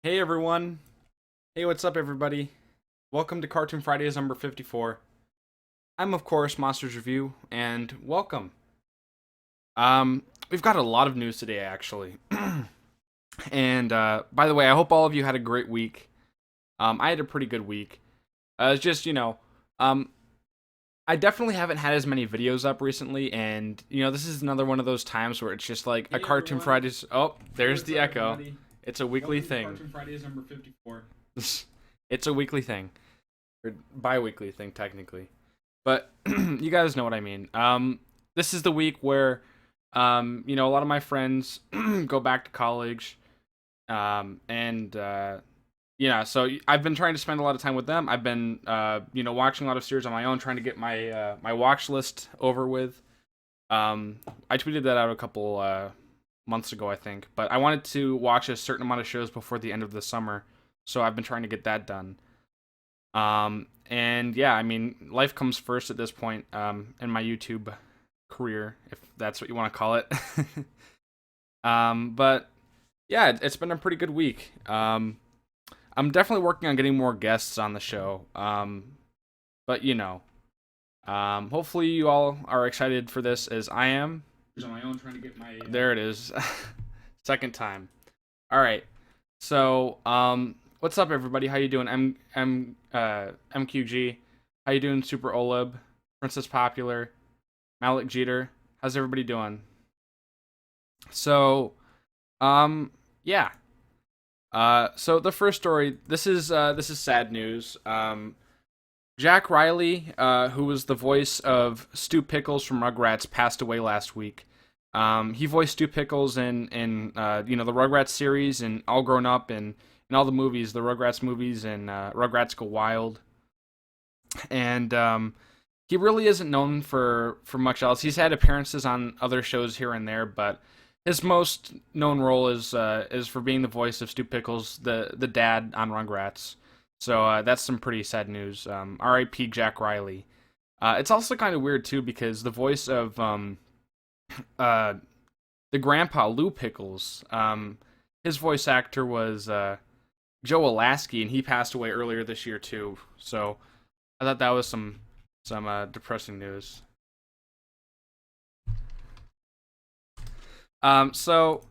Hey everyone. Hey, what's up everybody? Welcome to Cartoon Fridays number 54. I'm of course Monsters Review and welcome. We've got a lot of news today actually. And by the way, I hope all of you had a great week. I had a pretty good week. It's just, um I definitely haven't had as many videos up recently, and this is another one of those times where it's just like a Hey Cartoon everyone. Fridays. Oh, Hey, there's what's the up, echo. everybody? It's a weekly Welcome to thing. Cartoon Fridays number 54. It's a weekly thing. Or bi-weekly thing technically, but you guys know what I mean. This is the week where a lot of my friends go back to college, and yeah, so I've been trying to spend a lot of time with them. I've been watching a lot of series on my own, trying to get my watch list over with. I tweeted that out a couple months ago, I think, but I wanted to watch a certain amount of shows before the end of the summer, so I've been trying to get that done. And yeah, I mean, life comes first at this point, in my YouTube career, if that's what you want to call it. But yeah, it's been a pretty good week. I'm definitely working on getting more guests on the show. But hopefully you all are excited for this as I am. On my own, trying to get my. There it is. Second time. All right. So, what's up, everybody? How you doing? MQG. How you doing, Super Oleb, Princess Popular, Malik Jeter? How's everybody doing? So, yeah. So the first story. This is sad news. Jack Riley, who was the voice of Stu Pickles from Rugrats, passed away last week. He voiced Stu Pickles in the Rugrats series and All Grown Up and in all the movies, the Rugrats movies and Rugrats Go Wild. And he really isn't known for much else. He's had appearances on other shows here and there, but his most known role is for being the voice of Stu Pickles, the dad on Rugrats. So that's some pretty sad news. R.I.P. Jack Riley. It's also kind of weird too because the voice of uh, the grandpa Lou Pickles, his voice actor was Joe Alasky, and he passed away earlier this year too. So I thought that was some depressing news. So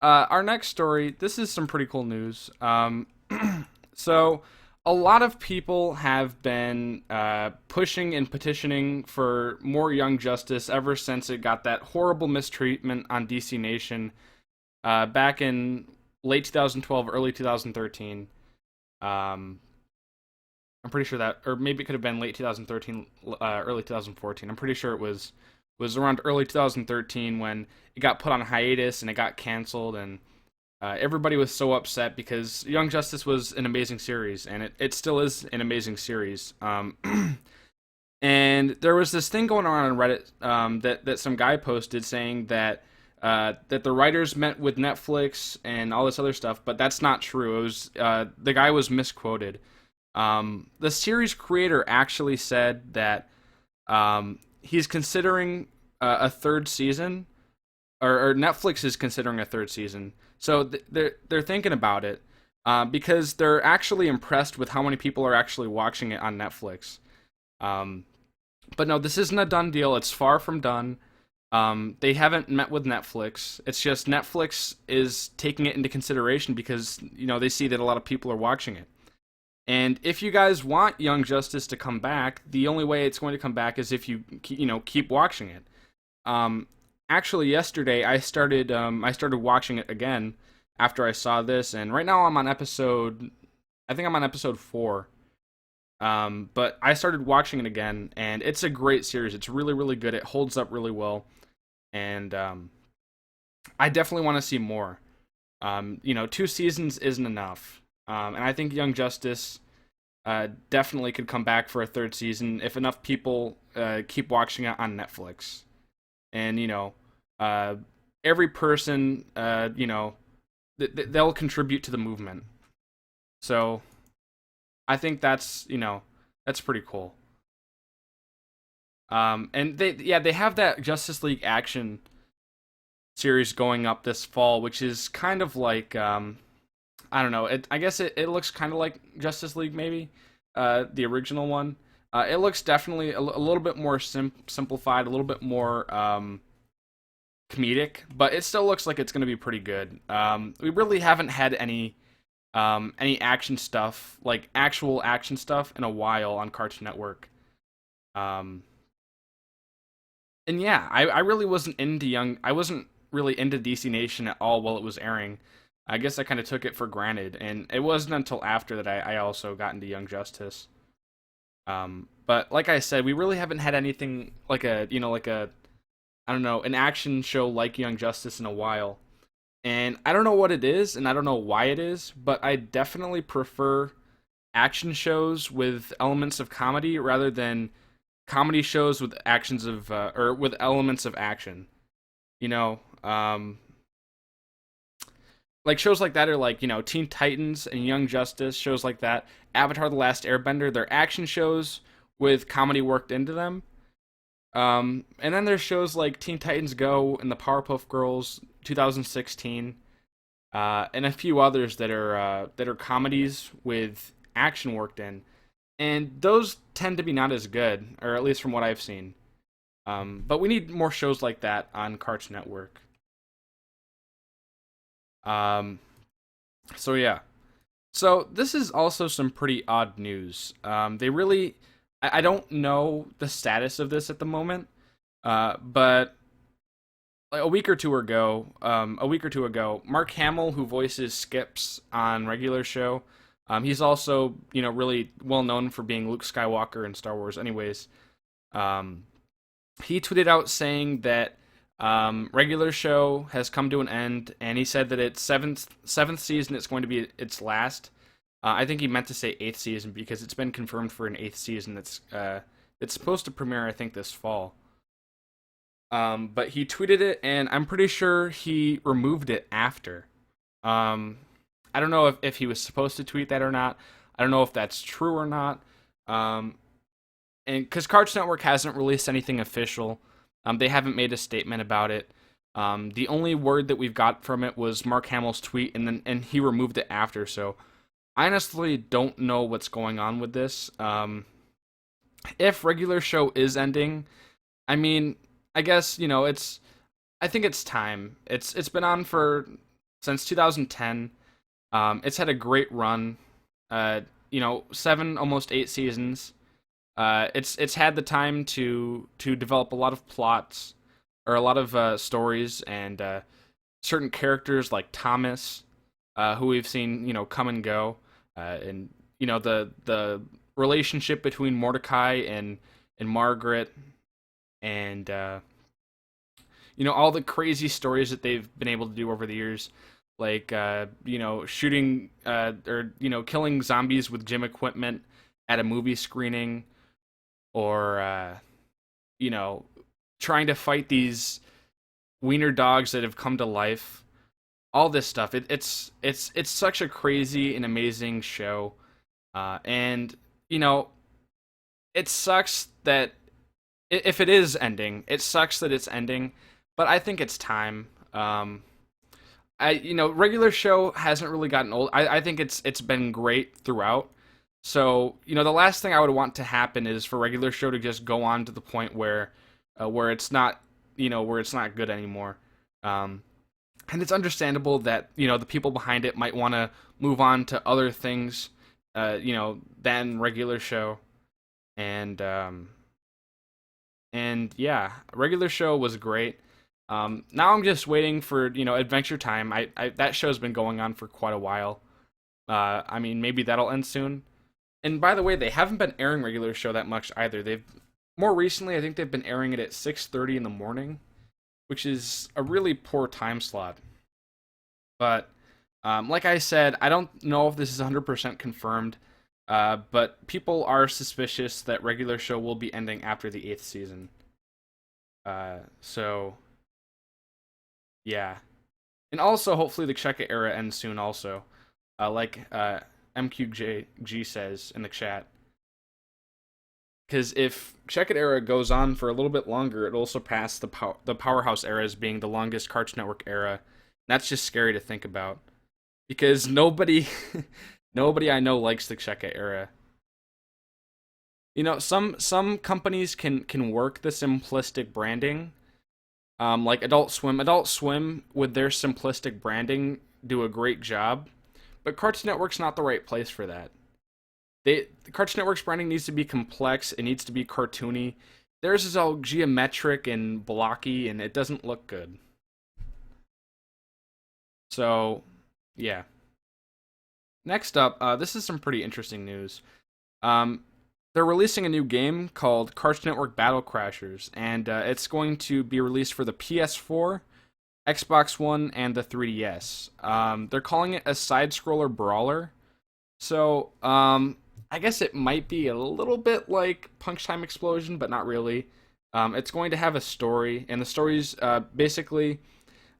our next story. This is some pretty cool news. So a lot of people have been pushing and petitioning for more Young Justice ever since it got that horrible mistreatment on DC Nation back in late 2012, early 2013. Um, I'm pretty sure that, or maybe it could have been late 2013, early 2014. I'm pretty sure it was around early 2013 when it got put on hiatus and it got canceled, and everybody was so upset because Young Justice was an amazing series, and it still is an amazing series. And there was this thing going on Reddit, that some guy posted saying that the writers met with Netflix and all this other stuff, but that's not true. It was the guy was misquoted. The series creator actually said that he's considering a third season, or Netflix is considering a third season. So they're thinking about it because they're actually impressed with how many people are actually watching it on Netflix. Um, but no, this isn't a done deal. It's far from done. They haven't met with Netflix. It's just Netflix is taking it into consideration because they see that a lot of people are watching it. And if you guys want Young Justice to come back, the only way it's going to come back is if you keep watching it. Um, Actually, yesterday I started watching it again after I saw this, and right now I think I'm on episode 4. But I started watching it again, and it's a great series. It's really really good. It holds up really well, and I definitely want to see more. 2 seasons isn't enough, and I think Young Justice definitely could come back for a third season if enough people keep watching it on Netflix. And uh, every person, they'll contribute to the movement. So I think that's pretty cool. And they have that Justice League Action series going up this fall, which is kind of like I don't know. I guess it looks kind of like Justice League, maybe, the original one. It looks definitely a little bit more simplified, a little bit more comedic, but it still looks like it's going to be pretty good. We really haven't had any action stuff, like actual action stuff, in a while on Cartoon Network. Um, and yeah, I really wasn't into I wasn't really into DC Nation at all while it was airing. I guess I kind of took it for granted, and it wasn't until after that I also got into Young Justice. But like I said, we really haven't had anything like a I don't know, an action show like Young Justice in a while. And I don't know what it is, and I don't know why it is, but I definitely prefer action shows with elements of comedy rather than comedy shows with actions of or with elements of action. You know, like shows like that are like Teen Titans and Young Justice, shows like that. Avatar: The Last Airbender, they're action shows with comedy worked into them. And then there's shows like Teen Titans Go and the Powerpuff Girls 2016, and a few others that are comedies with action worked in, and those tend to be not as good, or at least from what I've seen. But we need more shows like that on Cartoon Network. Um, so yeah. So this is also some pretty odd news. They really, I don't know the status of this at the moment, but like a week or two ago, Mark Hamill, who voices Skips on regular show, he's also really well known for being Luke Skywalker in Star Wars. Anyways, um, he tweeted out saying that regular show has come to an end, and he said that it's seventh season. It's going to be its last. I think he meant to say eighth season because it's been confirmed for an eighth season. It's supposed to premiere, I think, this fall. But he tweeted it, and I'm pretty sure he removed it after. Um, I don't know if he was supposed to tweet that or not. I don't know if that's true or not. Um, and because Cartoon Network hasn't released anything official, they haven't made a statement about it. The only word that we've got from it was Mark Hamill's tweet, and he removed it after. So I honestly don't know what's going on with this. If regular show is ending, I mean, I guess it's. I think it's time. It's been on for since 2010. It's had a great run. Seven, almost 8 seasons. It's had the time to develop a lot of plots or a lot of stories and certain characters like Thomas, who we've seen come and go, and the relationship between Mordecai and Margaret, and all the crazy stories that they've been able to do over the years, like shooting or killing zombies with gym equipment at a movie screening, or trying to fight these wiener dogs that have come to life. All this stuff. It's such a crazy and amazing show, and it sucks that if it is ending, it sucks that it's ending. But I think it's time. Regular show hasn't really gotten old. I think it's been great throughout. So the last thing I would want to happen is for regular show to just go on to the point where it's not where it's not good anymore. And it's understandable that the people behind it might want to move on to other things, than regular show, and yeah, regular show was great. Now I'm just waiting for Adventure Time. I that show's been going on for quite a while. I mean, maybe that'll end soon. And by the way, they haven't been airing regular show that much either. They've more recently, I think they've been airing it at 6:30 in the morning, which is a really poor time slot. But like I said, I don't know if this is 100% confirmed, but people are suspicious that regular show will be ending after the eighth season. So yeah, and also hopefully the Check It era ends soon. Also, like MQG says in the chat. Because if Check It era goes on for a little bit longer, it'll surpass the Powerhouse era as being the longest Cartoon Network era. That's just scary to think about. because nobody nobody I know likes the Cheka era. Some companies can work the simplistic branding, like Adult Swim. Adult Swim with their simplistic branding do a great job, but Cartoon Network's not the right place for that. The Cartoon Network's branding needs to be complex. It needs to be cartoony. Theirs is all geometric and blocky, and it doesn't look good. So, yeah. Next up, this is some pretty interesting news. Um, they're releasing a new game called Cartoon Network Battle Crashers, and it's going to be released for the PS4, Xbox One, and the 3DS. They're calling it a side-scroller brawler. So, I guess it might be a little bit like Punch Time Explosion, but not really. It's going to have a story, and the story's basically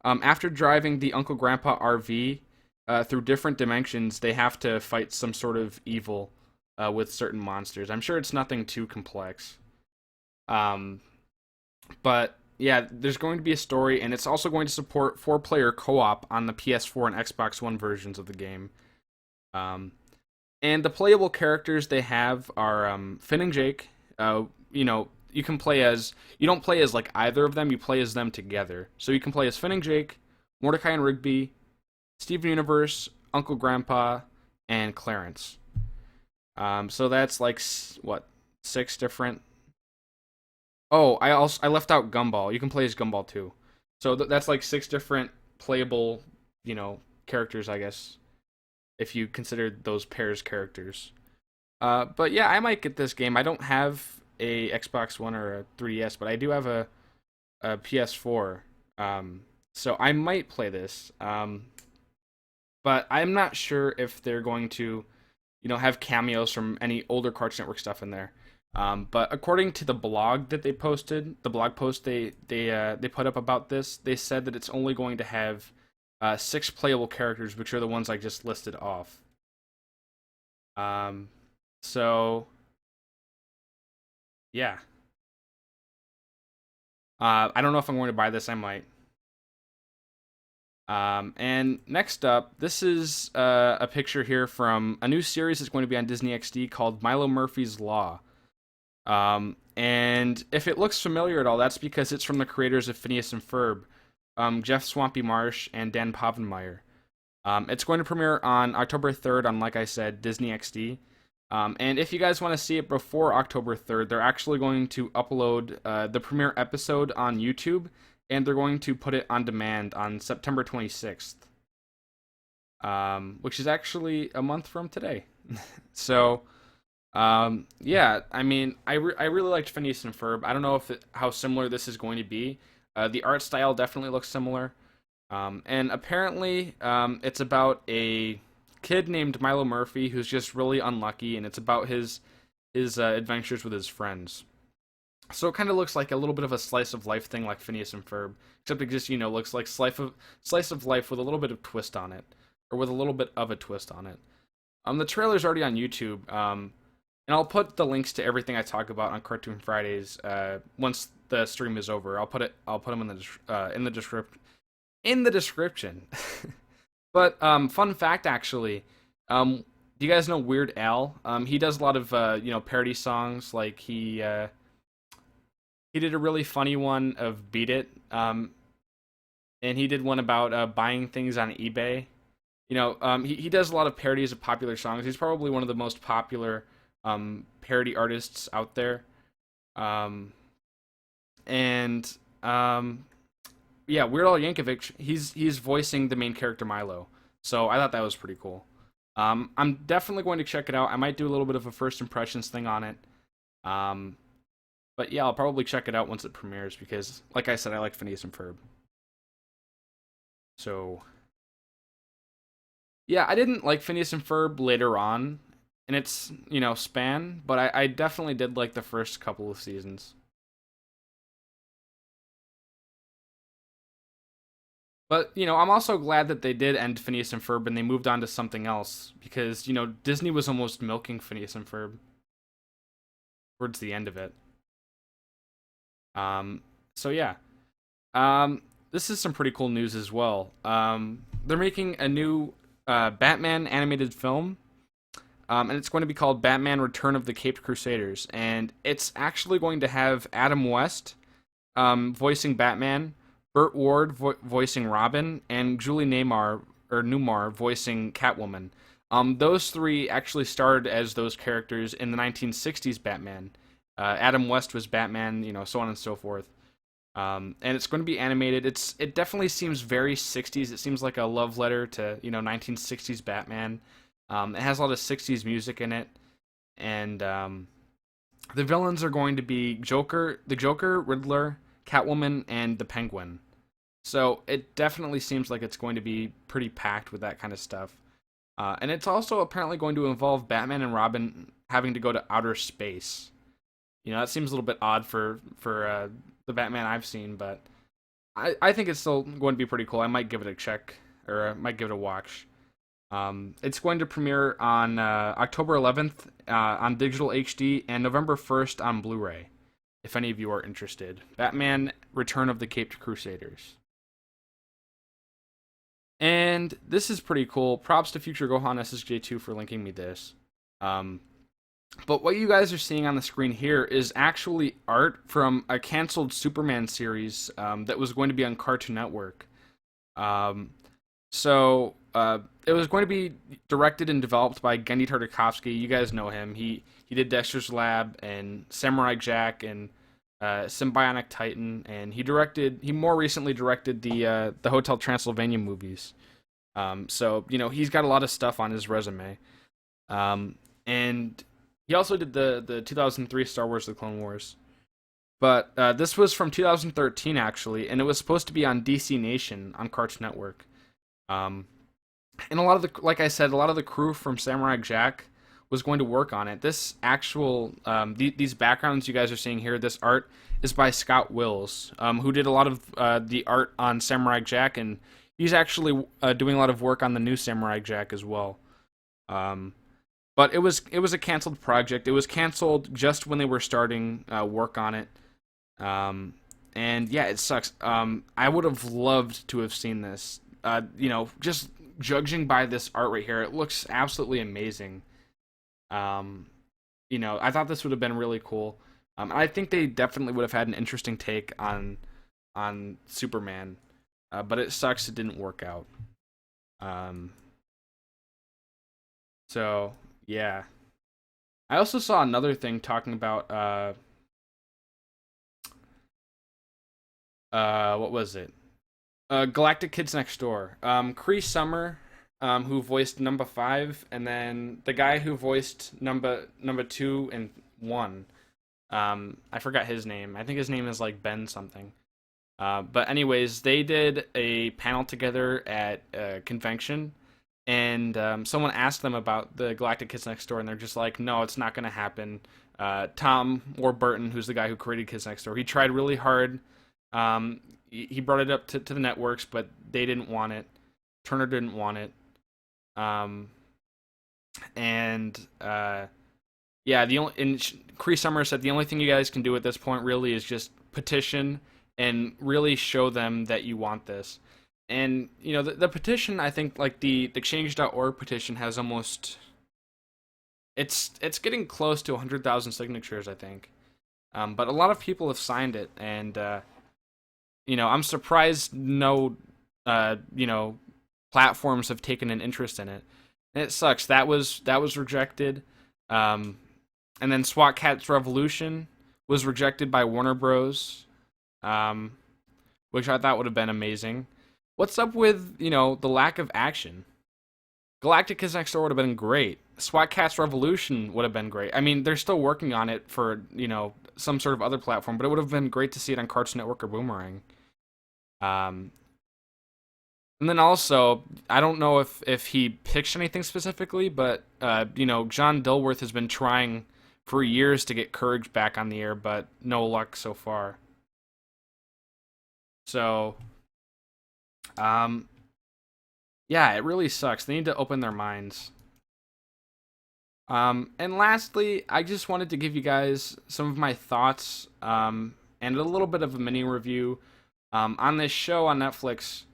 after driving the Uncle Grandpa RV through different dimensions, they have to fight some sort of evil with certain monsters. I'm sure it's nothing too complex. Um, but yeah, there's going to be a story, and it's also going to support four-player co-op on the PS4 and Xbox One versions of the game. Um, and the playable characters they have are Finn and Jake. You can play as you don't play as like either of them. You play as them together. So you can play as Finn and Jake, Mordecai and Rigby, Steven Universe, Uncle Grandpa, and Clarence. So that's like what, six different. Oh, I left out Gumball. You can play as Gumball too. So that's like six different playable, characters, I guess, if you consider those pairs characters. But yeah, I might get this game. I don't have a Xbox One or a 3DS, but I do have a PS4. So I might play this. But I'm not sure if they're going to, have cameos from any older Cartoon Network stuff in there. But according to the blog that they posted, the blog post they put up about this, they said that it's only going to have six playable characters, which are the ones I just listed off. So yeah, I don't know if I'm going to buy this. I might. And next up, this is a picture here from a new series that's going to be on Disney XD called Milo Murphy's Law. And if it looks familiar at all, that's because it's from the creators of Phineas and Ferb, Jeff Swampy Marsh and Dan Povenmire. It's going to premiere on October 3rd on, like I said, Disney XD. And if you guys want to see it before October 3rd, they're actually going to upload the premiere episode on YouTube, and they're going to put it on demand on September 26th, which is actually a month from today. So, yeah, I mean, I really liked Phineas and Ferb. I don't know how similar this is going to be. The art style definitely looks similar. And apparently, it's about a kid named Milo Murphy who's just really unlucky, and it's about his adventures with his friends. So it kind of looks like a little bit of a slice of life thing, like Phineas and Ferb, except it just looks like slice of life with a little bit of twist on it, or with a little bit of a twist on it. The trailer's already on YouTube. And I'll put the links to everything I talk about on Cartoon Fridays once the stream is over. I'll put them in the description. But fun fact, actually, do you guys know Weird Al? He does a lot of parody songs. Like he did a really funny one of "Beat It," and he did one about buying things on eBay. He does a lot of parodies of popular songs. He's probably one of the most popular parody artists out there. And yeah, Weird Al Yankovic, he's voicing the main character Milo. So I thought that was pretty cool. I'm definitely going to check it out. I might do a little bit of a first impressions thing on it. But yeah, I'll probably check it out once it premieres because, like I said, I like Phineas and Ferb. So yeah, I didn't like Phineas and Ferb later on in its span, but I definitely did like the first couple of seasons. But I'm also glad that they did end Phineas and Ferb and they moved on to something else because Disney was almost milking Phineas and Ferb towards the end of it. So yeah, this is some pretty cool news as well. They're making a new Batman animated film, and it's going to be called Batman: Return of the Caped Crusaders, and it's actually going to have Adam West voicing Batman, Burt Ward voicing Robin, and Julie Newmar voicing Catwoman. Those three actually starred as those characters in the 1960s Batman. Adam West was Batman, so on and so forth. And it's going to be animated. It definitely seems very 60s. It seems like a love letter to 1960s Batman. It has a lot of 60s music in it, and the villains are going to be the Joker, Riddler, Catwoman, and the Penguin. So it definitely seems like it's going to be pretty packed with that kind of stuff. And it's also apparently going to involve Batman and Robin having to go to outer space. That seems a little bit odd for the Batman I've seen, but I think it's still going to be pretty cool. I might give it a check, or I might give it a watch. It's going to premiere on October 11th on digital HD and November 1st on Blu-ray, if any of you are interested. Batman: Return of the Caped Crusaders. And this is pretty cool. Props to Future Gohan SSJ2 for linking me this. But what you guys are seeing on the screen here is actually art from a canceled Superman series that was going to be on Cartoon Network. So it was going to be directed and developed by Genndy Tartakovsky. You guys know him. He did Dexter's Lab and Samurai Jack and Symbionic Titan, and he more recently directed the Hotel Transylvania movies. So he's got a lot of stuff on his resume. And he also did the 2003 Star Wars: The Clone Wars. But this was from 2013 actually, and it was supposed to be on DC Nation on Cartoon Network. And like I said, a lot of the crew from Samurai Jack was going to work on it. This actual, these backgrounds you guys are seeing here, this art is by Scott Wills, who did a lot of the art on Samurai Jack, and he's actually doing a lot of work on the new Samurai Jack as well. But it was a canceled project. It was canceled just when they were starting work on it. And yeah, it sucks. I would have loved to have seen this. Just judging by this art right here, it looks absolutely amazing. I thought this would have been really cool. I think they definitely would have had an interesting take on Superman, but it sucks it didn't work out. So yeah, I also saw another thing talking about what was it? Galactic Kids Next Door. Cree Summer, who voiced number 5, and then the guy who voiced number 2 and 1. I forgot his name. I think his name is like Ben something. But anyways, they did a panel together at a convention, and someone asked them about the Galactic Kids Next Door, and they're just like, no, it's not going to happen. Tom Warburton, who's the guy who created Kids Next Door, he tried really hard. He brought it up to the networks, but they didn't want it. Turner didn't want it. Cree Summer said the only thing you guys can do at this point really is just petition and really show them that you want this. And the petition, I think, like the change.org petition has almost it's getting close to 100,000 signatures, I think. But a lot of people have signed it, and I'm surprised no platforms have taken an interest in it. And it sucks. That was rejected. And then SWAT Cats Revolution was rejected by Warner Bros. Which I thought would have been amazing. What's up with, the lack of action? Galactic Kids Next Door would have been great. SWAT Cats Revolution would have been great. I mean, they're still working on it for, some sort of other platform, but it would have been great to see it on Cartoon Network or Boomerang. And then also, I don't know if he pitched anything specifically, but, John Dilworth has been trying for years to get Courage back on the air, but no luck so far. So, yeah, it really sucks. They need to open their minds. And lastly, I just wanted to give you guys some of my thoughts, and a little bit of a mini review, on this show on Netflix,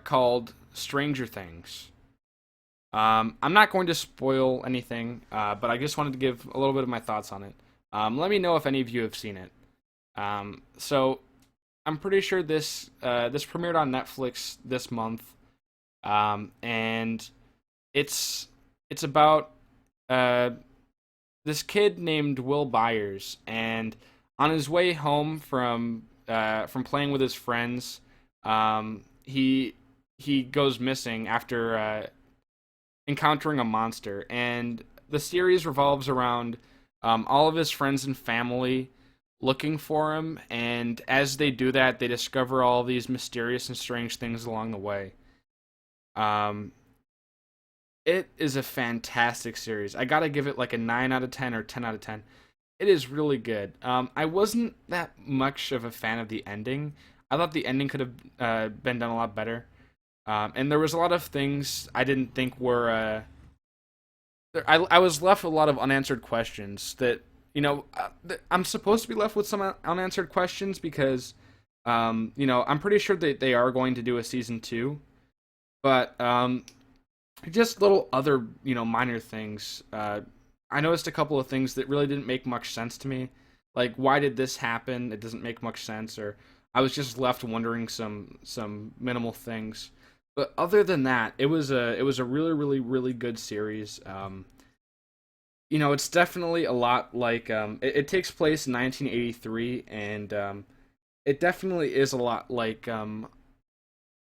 called Stranger Things. I'm not going to spoil anything, but I just wanted to give a little bit of my thoughts on it. Let me know if any of you have seen it. So I'm pretty sure this premiered on Netflix this month, and it's it's about uh, this kid named Will Byers, and on his way home from playing with his friends, he goes missing after encountering a monster, and the series revolves around all of his friends and family looking for him, and as they do that, they discover all these mysterious and strange things along the way. Um, it is a fantastic series. I gotta give it like a 9 out of 10 or 10 out of 10. It is really good. I wasn't that much of a fan of the ending. I thought the ending could have been done a lot better. And there was a lot of things I didn't think were. I was left with a lot of unanswered questions that, I'm supposed to be left with some unanswered questions because, I'm pretty sure that they are going to do a season two, but just little other, minor things. I noticed a couple of things that really didn't make much sense to me. Like, why did this happen? It doesn't make much sense. Or I was just left wondering some minimal things. But other than that, it was a really really really good series. It's definitely a lot like it takes place in 1983, and it definitely is a lot like a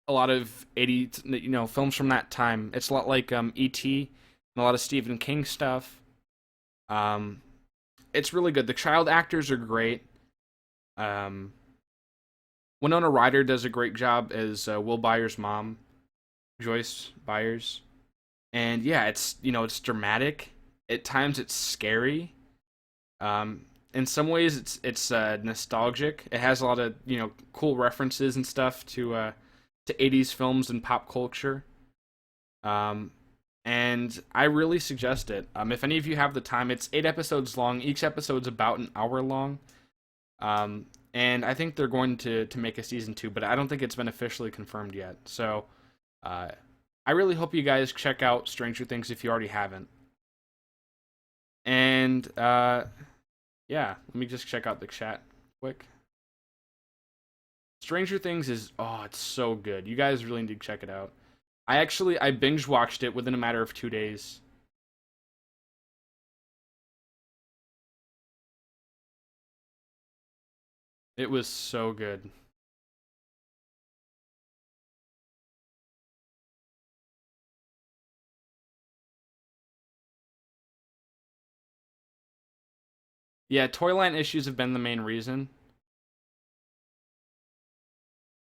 lot of 80 films from that time. It's a lot like E.T. and a lot of Stephen King stuff. Um, it's really good. The child actors are great. Um, Winona Ryder does a great job as Will Byers' mom, Joyce Byers. And yeah, it's dramatic. At times, it's scary. In some ways, it's nostalgic. It has a lot of cool references and stuff to 80s films and pop culture. Um, and I really suggest it. If any of you have the time, it's 8 episodes long. Each episode's about an hour long. And I think they're going to make a season two, but I don't think it's been officially confirmed yet. So, uh, I really hope you guys check out Stranger Things if you already haven't. And yeah, let me just check out the chat quick. Stranger Things it's so good. You guys really need to check it out. I binge watched it within a matter of 2 days. It was so good. Yeah, Toyline issues have been the main reason.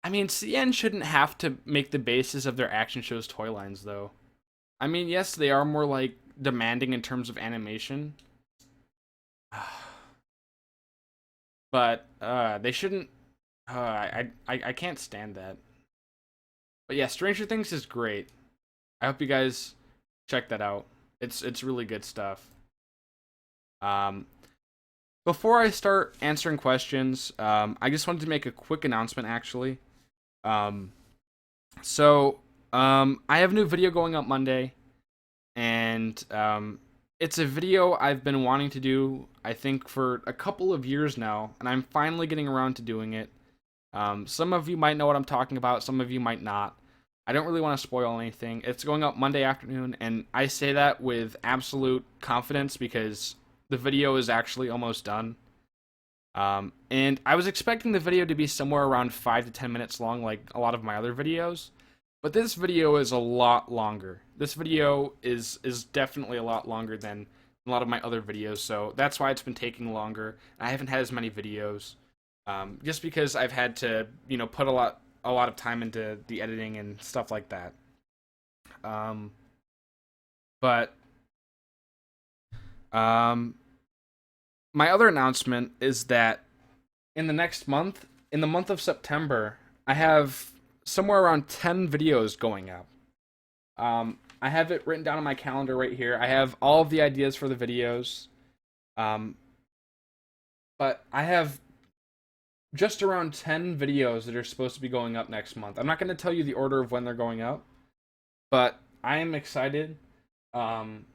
I mean, CN shouldn't have to make the basis of their action shows toy lines, though. I mean, yes, they are more like demanding in terms of animation, but they shouldn't. I can't stand that. But yeah, Stranger Things is great. I hope you guys check that out. It's really good stuff. Um, Before I start answering questions, I just wanted to make a quick announcement. Actually, um, so I have a new video going up Monday, and it's a video I've been wanting to do. I think for a couple of years now, and I'm finally getting around to doing it. Some of you might know what I'm talking about. Some of you might not. I don't really want to spoil anything. It's going up Monday afternoon, and I say that with absolute confidence because the video is actually almost done. And I was expecting the video to be somewhere around 5 to 10 minutes long, like a lot of my other videos. But this video is a lot longer. This video is definitely a lot longer than a lot of my other videos, so that's why it's been taking longer. I haven't had as many videos, just because I've had to, put a lot of time into the editing and stuff like that. Um, but um, my other announcement is that in the next month, in the month of September, I have somewhere around 10 videos going up. I have it written down on my calendar right here. I have all of the ideas for the videos. Um, but I have just around 10 videos that are supposed to be going up next month. I'm not going to tell you the order of when they're going up, but I am excited. Um,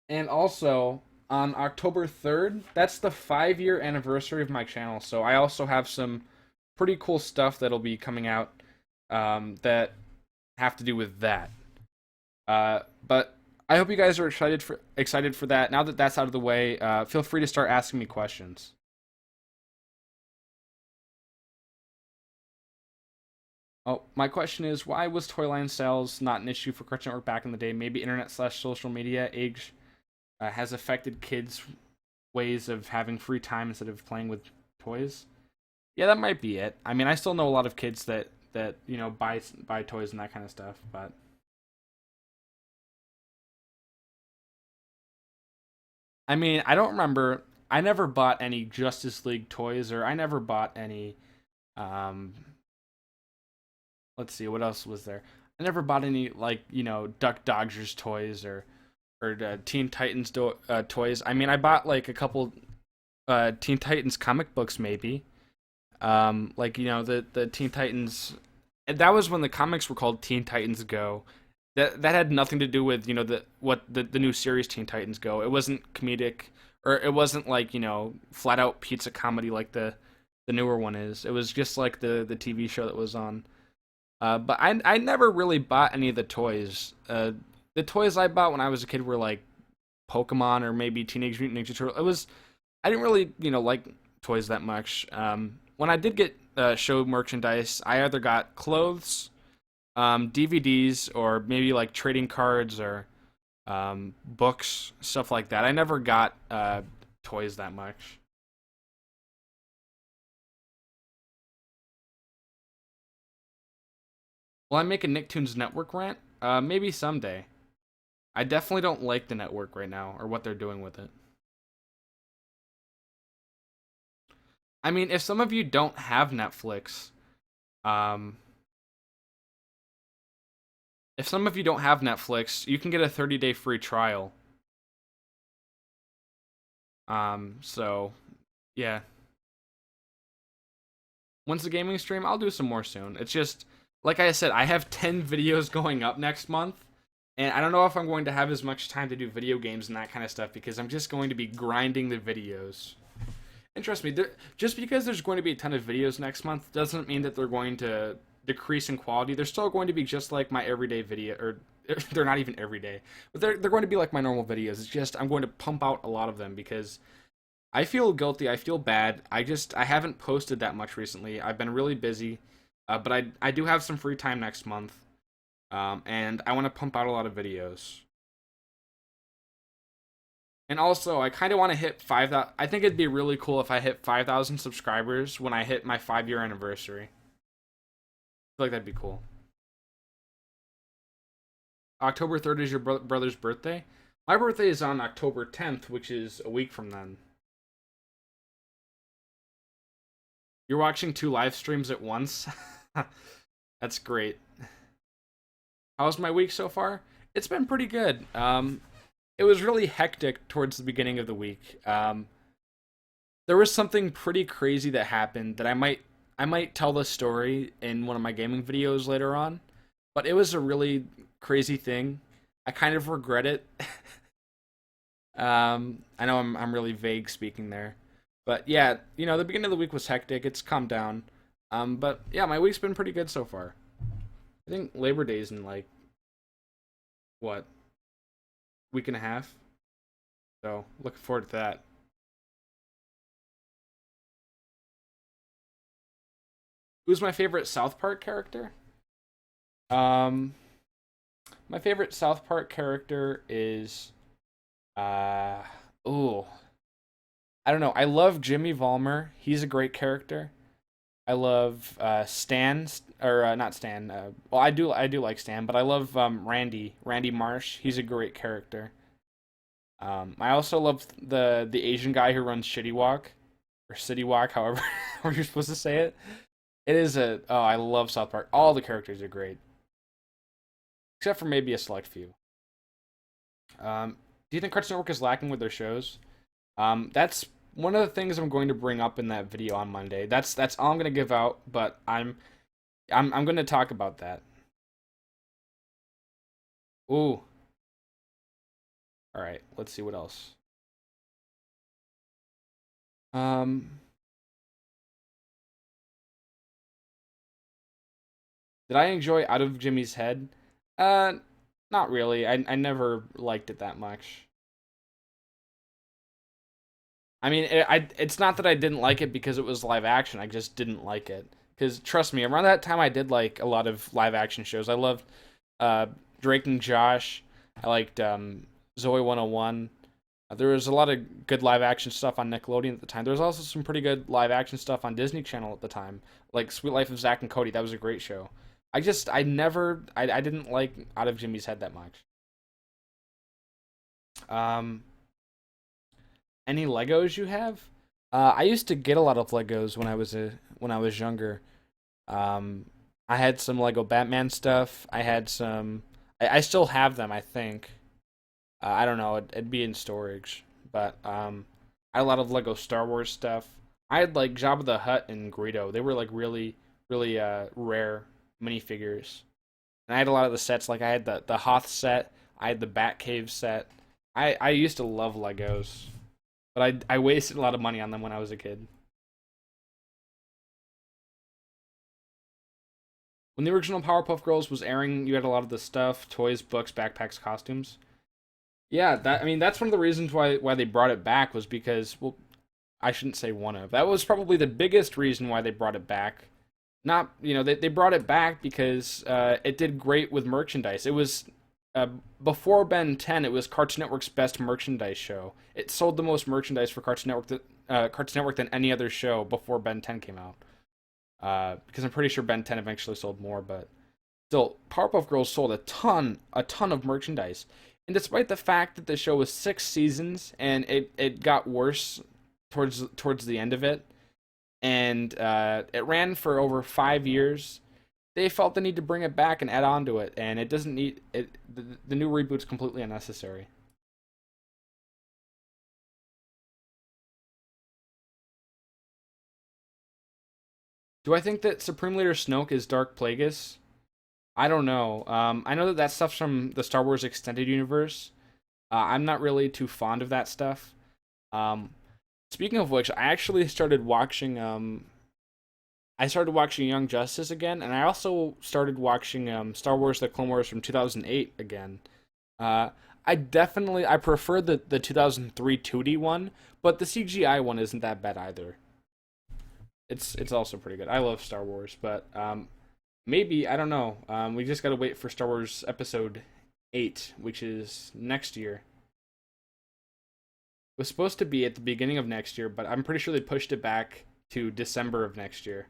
and also on October 3rd, that's the 5 year anniversary of my channel. So I also have some pretty cool stuff that'll be coming out that have to do with that. But I hope you guys are excited for that. Now that that's out of the way, feel free to start asking me questions. Oh, my question is, why was Toyline sales not an issue for Cartoon Network back in the day? Maybe internet/social media age has affected kids' ways of having free time instead of playing with toys. Yeah, that might be it. I mean, I still know a lot of kids that buy toys and that kind of stuff. But I mean, I don't remember. I never bought any Justice League toys, or I never bought any. Um, let's see, what else was there? I never bought any like Duck Dodgers toys or Teen Titans toys. I mean, I bought like a couple Teen Titans comic books maybe. Like the Teen Titans. And that was when the comics were called Teen Titans Go. That had nothing to do with the new series Teen Titans Go. It wasn't comedic, or it wasn't like flat out pizza comedy like the newer one is. It was just like the TV show that was on. But I never really bought any of the toys. The toys I bought when I was a kid were like Pokemon or maybe Teenage Mutant Ninja Turtle. I didn't really like toys that much. When I did get show merchandise, I either got clothes, DVDs, or maybe like trading cards or books, stuff like that. I never got toys that much. Will I make a Nicktoons Network rant? Maybe someday. I definitely don't like the network right now or what they're doing with it. I mean, if some of you don't have Netflix, um, if some of you don't have Netflix, you can get a 30-day free trial. So yeah. Once the gaming stream, I'll do some more soon. It's just like I said, I have 10 videos going up next month, and I don't know if I'm going to have as much time to do video games and that kind of stuff because I'm just going to be grinding the videos. And trust me, just because there's going to be a ton of videos next month doesn't mean that they're going to decrease in quality. They're still going to be just like my everyday video, or they're not even everyday, but they're going to be like my normal videos. It's just I'm going to pump out a lot of them because I feel guilty. I feel bad. I haven't posted that much recently. I've been really busy, but I do have some free time next month, and I want to pump out a lot of videos. And also, I kind of want to hit 5,000. I think it'd be really cool if I hit 5,000 subscribers when I hit my 5 year anniversary. I feel like that'd be cool. October 3rd is your brother's birthday. My birthday is on October 10th, which is a week from then. You're watching two live streams at once? That's great. How's my week so far? It's been pretty good. It was really hectic towards the beginning of the week. There was something pretty crazy that happened that I might tell the story in one of my gaming videos later on, but it was a really crazy thing. I kind of regret it. I know I'm really vague speaking there, but yeah, the beginning of the week was hectic. It's calmed down. But yeah, my week's been pretty good so far. I think Labor Day's in like what, week and a half. So looking forward to that. Who's my favorite South Park character? Um, my favorite South Park character is uh oh, I don't know. I love Jimmy Valmer. He's a great character. I love Stan, or not Stan. Well, I do like Stan, but I love Randy Marsh. He's a great character. I also love the Asian guy who runs Shitty Walk or City Walk, however however you're supposed to say it. It is a oh, I love South Park. All the characters are great, except for maybe a select few. Do you think Cartoon Network is lacking with their shows? That's one of the things I'm going to bring up in that video on Monday. That's all I'm going to give out, but I'm going to talk about that. Ooh, All right, let's see what else. Um, did I enjoy Out of Jimmy's Head? Uh, not really. I never liked it that much. I mean, it's not that I didn't like it because it was live action. I just didn't like it. Because trust me, around that time I did like a lot of live action shows. I loved uh, Drake and Josh. I liked Zoe 101. There was a lot of good live action stuff on Nickelodeon at the time. There was also some pretty good live action stuff on Disney Channel at the time, like Sweet Life of Zack and Cody. That was a great show. I didn't like Out of Jimmy's Head that much. Um, any Legos you have? I used to get a lot of Legos when I was younger. Um, I had some Lego Batman stuff. I had some. I still have them. I think. I don't know. It'd be in storage, but I had a lot of Lego Star Wars stuff. I had like Jabba the Hutt and Greedo. They were like really rare minifigures. And I had a lot of the sets. Like I had the Hoth set. I had the Batcave set. I used to love Legos, but I wasted a lot of money on them when I was a kid. When the original Powerpuff Girls was airing, you had a lot of the stuff, toys, books, backpacks, costumes. Yeah, that I mean that's one of the reasons why they brought it back was because well, I shouldn't say one of. That was probably the biggest reason why they brought it back. Not, they brought it back because it did great with merchandise. It was uh, before Ben 10, it was Cartoon Network's best merchandise show. It sold the most merchandise for Cartoon Network than any other show before Ben 10 came out. Because I'm pretty sure Ben 10 eventually sold more, but still, Powerpuff Girls sold a ton of merchandise. And despite the fact that the show was 6 seasons and it got worse towards the end of it, and it ran for over 5 years, they felt the need to bring it back and add on to it, and it doesn't need it. The new reboot's completely unnecessary. Do I think that Supreme Leader Snoke is Dark Plagueis? I don't know. I know that that stuff's from the Star Wars extended universe. I'm not really too fond of that stuff. Um, Speaking of which, I started watching Young Justice again, and I also started watching Star Wars: The Clone Wars from 2008 again. Uh, I prefer the 2003 2D one, but the CGI one isn't that bad either. It's also pretty good. I love Star Wars, but maybe I don't know. We just gotta wait for Star Wars Episode 8, which is next year. It was supposed to be at the beginning of next year, but I'm pretty sure they pushed it back to December of next year.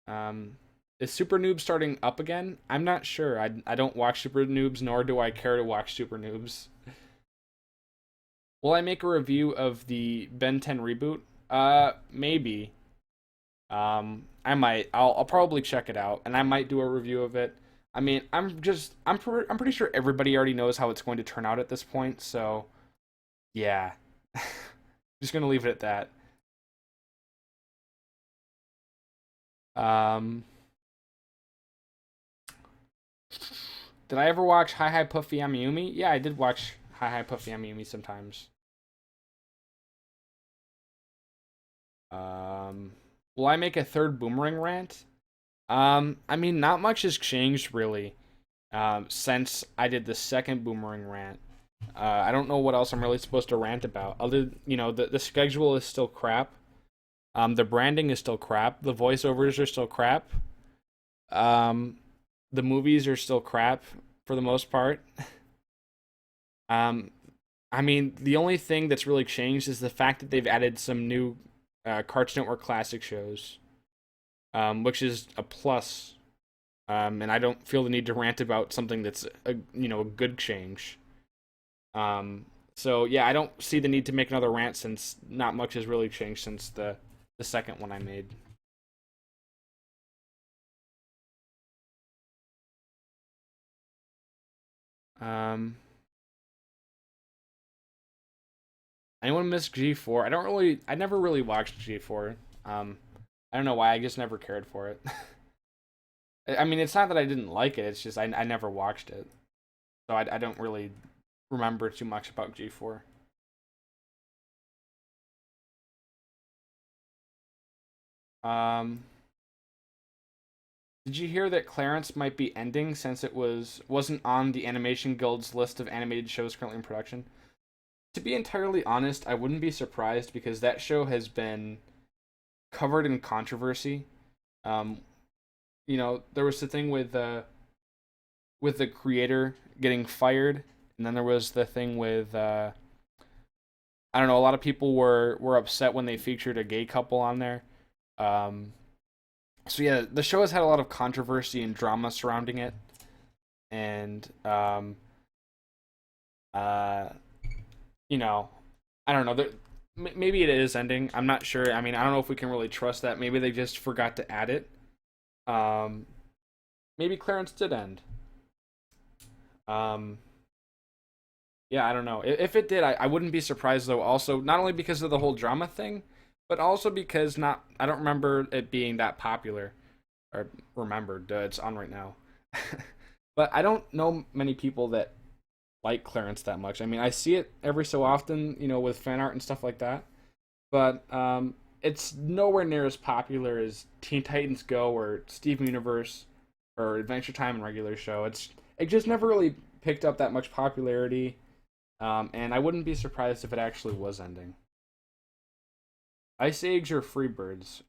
Um, is Super Noob starting up again? I'm not sure. I don't watch Super Noobs, nor do I care to watch Super Noobs. Will I make a review of the Ben 10 reboot? Maybe. I might. I'll probably check it out, and I might do a review of it. I mean, I'm pretty sure everybody already knows how it's going to turn out at this point. So yeah, just gonna leave it at that. Um, did I ever watch Hi Hi Puffy Amiyumi? Yeah, I did watch Hi Hi Puffy Amiyumi sometimes. Um, will I make a third boomerang rant? I mean, not much has changed really since I did the second boomerang rant. I don't know what else I'm really supposed to rant about. The schedule is still crap. The branding is still crap. The voiceovers are still crap. Um, the movies are still crap for the most part. Um, I mean, the only thing that's really changed is the fact that they've added some new Cartoon Network classic shows, which is a plus. And I don't feel the need to rant about something that's a good change. Um, so yeah, I don't see the need to make another rant since not much has really changed since the second one I made. Um, Anyone miss G4? I never really watched G4. I don't know why. I just never cared for it. I mean, it's not that I didn't like it. It's just I never watched it, so I don't really remember too much about G4. Um, did you hear that Clarence might be ending since wasn't on the Animation Guild's list of animated shows currently in production? To be entirely honest, I wouldn't be surprised because that show has been covered in controversy. Um, there was the thing with the creator getting fired, and then there was the thing with I don't know. A lot of people were upset when they featured a gay couple on there. Um, so yeah, the show has had a lot of controversy and drama surrounding it, and uh, you know, I don't know. Maybe it is ending. I'm not sure. I mean, I don't know if we can really trust that. Maybe they just forgot to add it. Um, maybe Clarence did end. Um, yeah, I don't know. If it did, I wouldn't be surprised though. Also, not only because of the whole drama thing, but also because not I don't remember it being that popular. Or remembered. It's on right now. But I don't know many people that like Clarence that much. I mean, I see it every so often, with fan art and stuff like that. But it's nowhere near as popular as Teen Titans Go or Steven Universe or Adventure Time and regular show. It just never really picked up that much popularity. And I wouldn't be surprised if it actually was ending. Ice Age or Freebirds?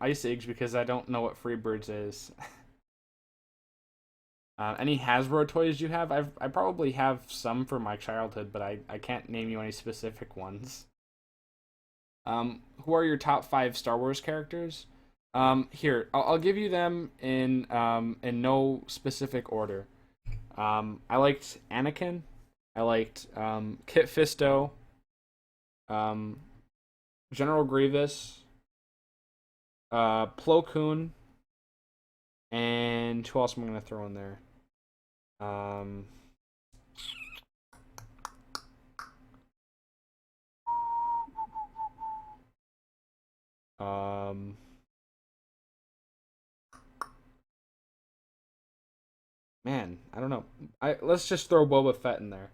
Ice Age because I don't know what Freebirds is. Any Hasbro toys you have? I probably have some from my childhood, but I can't name you any specific ones. Who are your top 5 Star Wars characters? Here, I'll give you them in no specific order. I liked Anakin. I liked Kit Fisto, um, General Grievous, Plo Koon, and who else am I gonna throw in there? Um, um, man, I don't know. Let's just throw Boba Fett in there.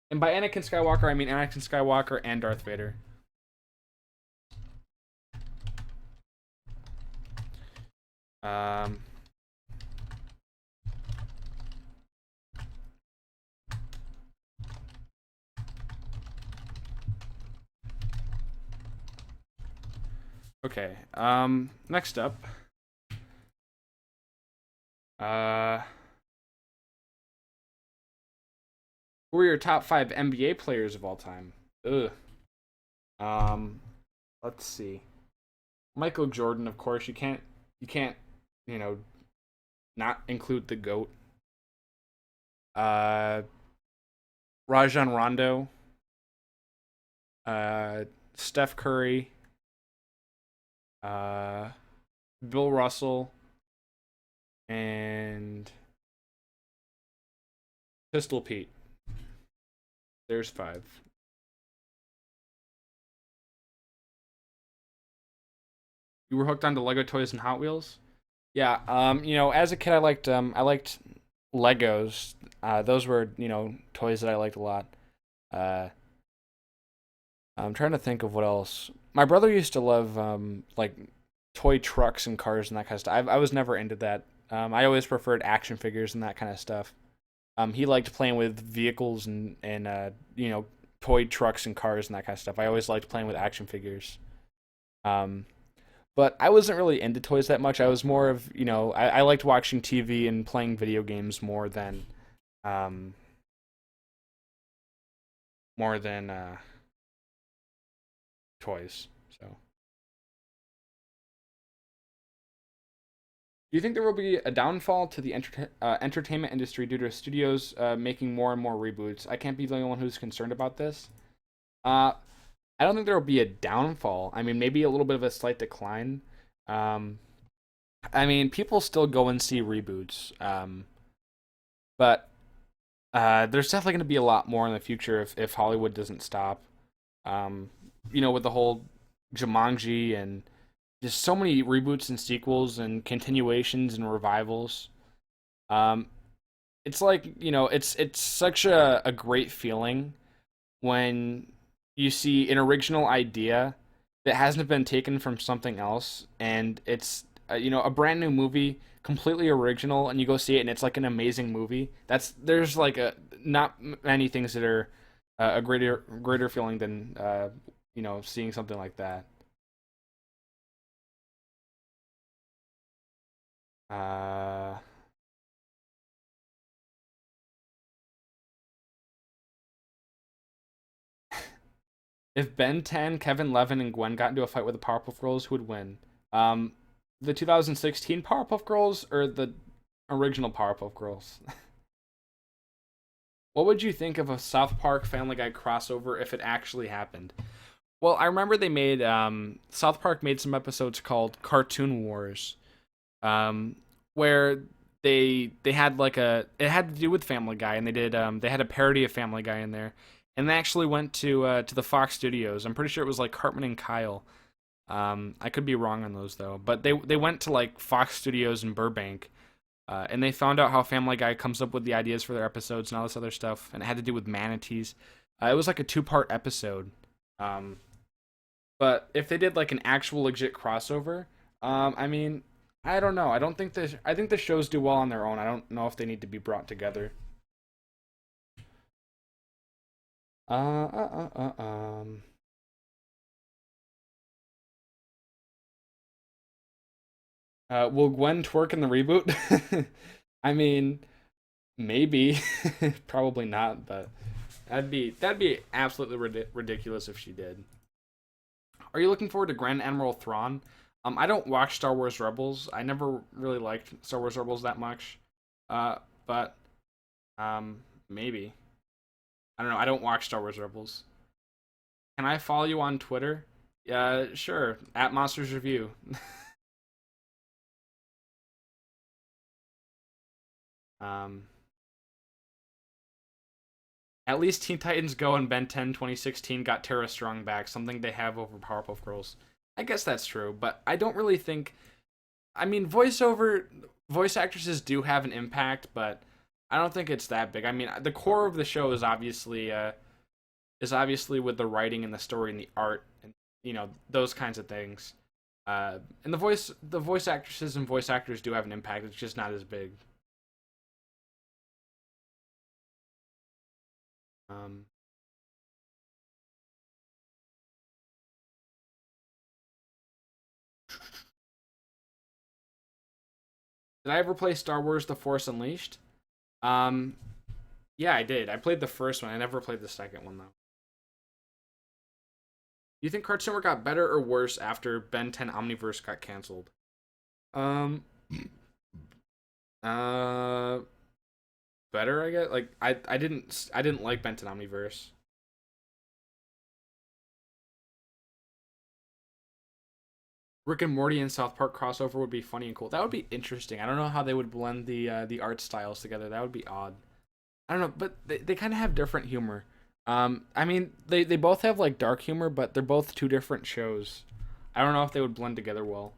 And by Anakin Skywalker, I mean Anakin Skywalker and Darth Vader. Um, okay. Next up, uh, who are your top 5 NBA players of all time? Ugh. Um, let's see. Michael Jordan, of course. You can't, you know, not include the goat. Uh, Rajon Rondo. Steph Curry. Uh, Bill Russell, and Pistol Pete. There's 5. You were hooked onto Lego toys and Hot Wheels? Yeah. As a kid, I liked Legos. Those were toys that I liked a lot. Uh, I'm trying to think of what else. My brother used to love like toy trucks and cars and that kind of stuff. I was never into that. I always preferred action figures and that kind of stuff. He liked playing with vehicles and toy trucks and cars and that kind of stuff. I always liked playing with action figures. Um, but I wasn't really into toys that much. I was more of I liked watching TV and playing video games um, more than toys. So, do you think there will be a downfall to the entertainment industry due to studios making more and more reboots? I can't be the only one who's concerned about this. Uh, I don't think there will be a downfall. I mean, maybe a little bit of a slight decline. Um, I mean, people still go and see reboots, but there's definitely going to be a lot more in the future if Hollywood doesn't stop. Um, with the whole Jumanji and There's so many reboots and sequels and continuations and revivals. Um, it's like, it's such a great feeling when you see an original idea that hasn't been taken from something else, and it's a brand new movie, completely original, and you go see it and it's like an amazing movie. There's like a not many things that are a greater feeling than seeing something like that. Uh, if Ben 10, Kevin Levin, and Gwen got into a fight with the Powerpuff Girls, who would win? Um, the 2016 Powerpuff Girls or the original Powerpuff Girls? What would you think of a South Park Family Guy crossover if it actually happened? Well, I remember they made South Park made some episodes called Cartoon Wars, um, where they had like it had to do with Family Guy, and they had a parody of Family Guy in there, and they actually went to the Fox Studios. I'm pretty sure it was like Cartman and Kyle. I could be wrong on those though, but they went to like Fox Studios in Burbank, and they found out how Family Guy comes up with the ideas for their episodes and all this other stuff, and it had to do with manatees. It was like a two-part episode. Um, but if they did like an actual legit crossover, I mean, I don't know. I think the shows do well on their own. I don't know if they need to be brought together. Uh, uh, uh, uh, um. Will Gwen twerk in the reboot? I mean, maybe, probably not, but that'd be absolutely ridiculous if she did. Are you looking forward to Grand Admiral Thrawn? I don't watch Star Wars Rebels. I never really liked Star Wars Rebels that much. But maybe. I don't know. I don't watch Star Wars Rebels. Can I follow you on Twitter? Yeah, sure. At Monsters Review. um, at least Teen Titans Go and Ben 10 2016 got Tara Strong back, something they have over Powerpuff Girls. I guess that's true, but I don't really think. I mean, voice actresses do have an impact, but I don't think it's that big. I mean, the core of the show is obviously with the writing and the story and the art and those kinds of things. And the voice actresses and voice actors do have an impact. It's just not as big. Um, did I ever play Star Wars: The Force Unleashed? Um, yeah, I did. I played the first one. I never played the second one though. Do you think Cartoon Network got better or worse after Ben 10 Omniverse got canceled? Um, uh, better, I guess. Like I didn't like Ben 10 Omniverse. Rick and Morty and South Park crossover would be funny and cool. That would be interesting. I don't know how they would blend the art styles together. That would be odd. I don't know, but they kind of have different humor. I mean, they both have like dark humor, but they're both two different shows. I don't know if they would blend together well.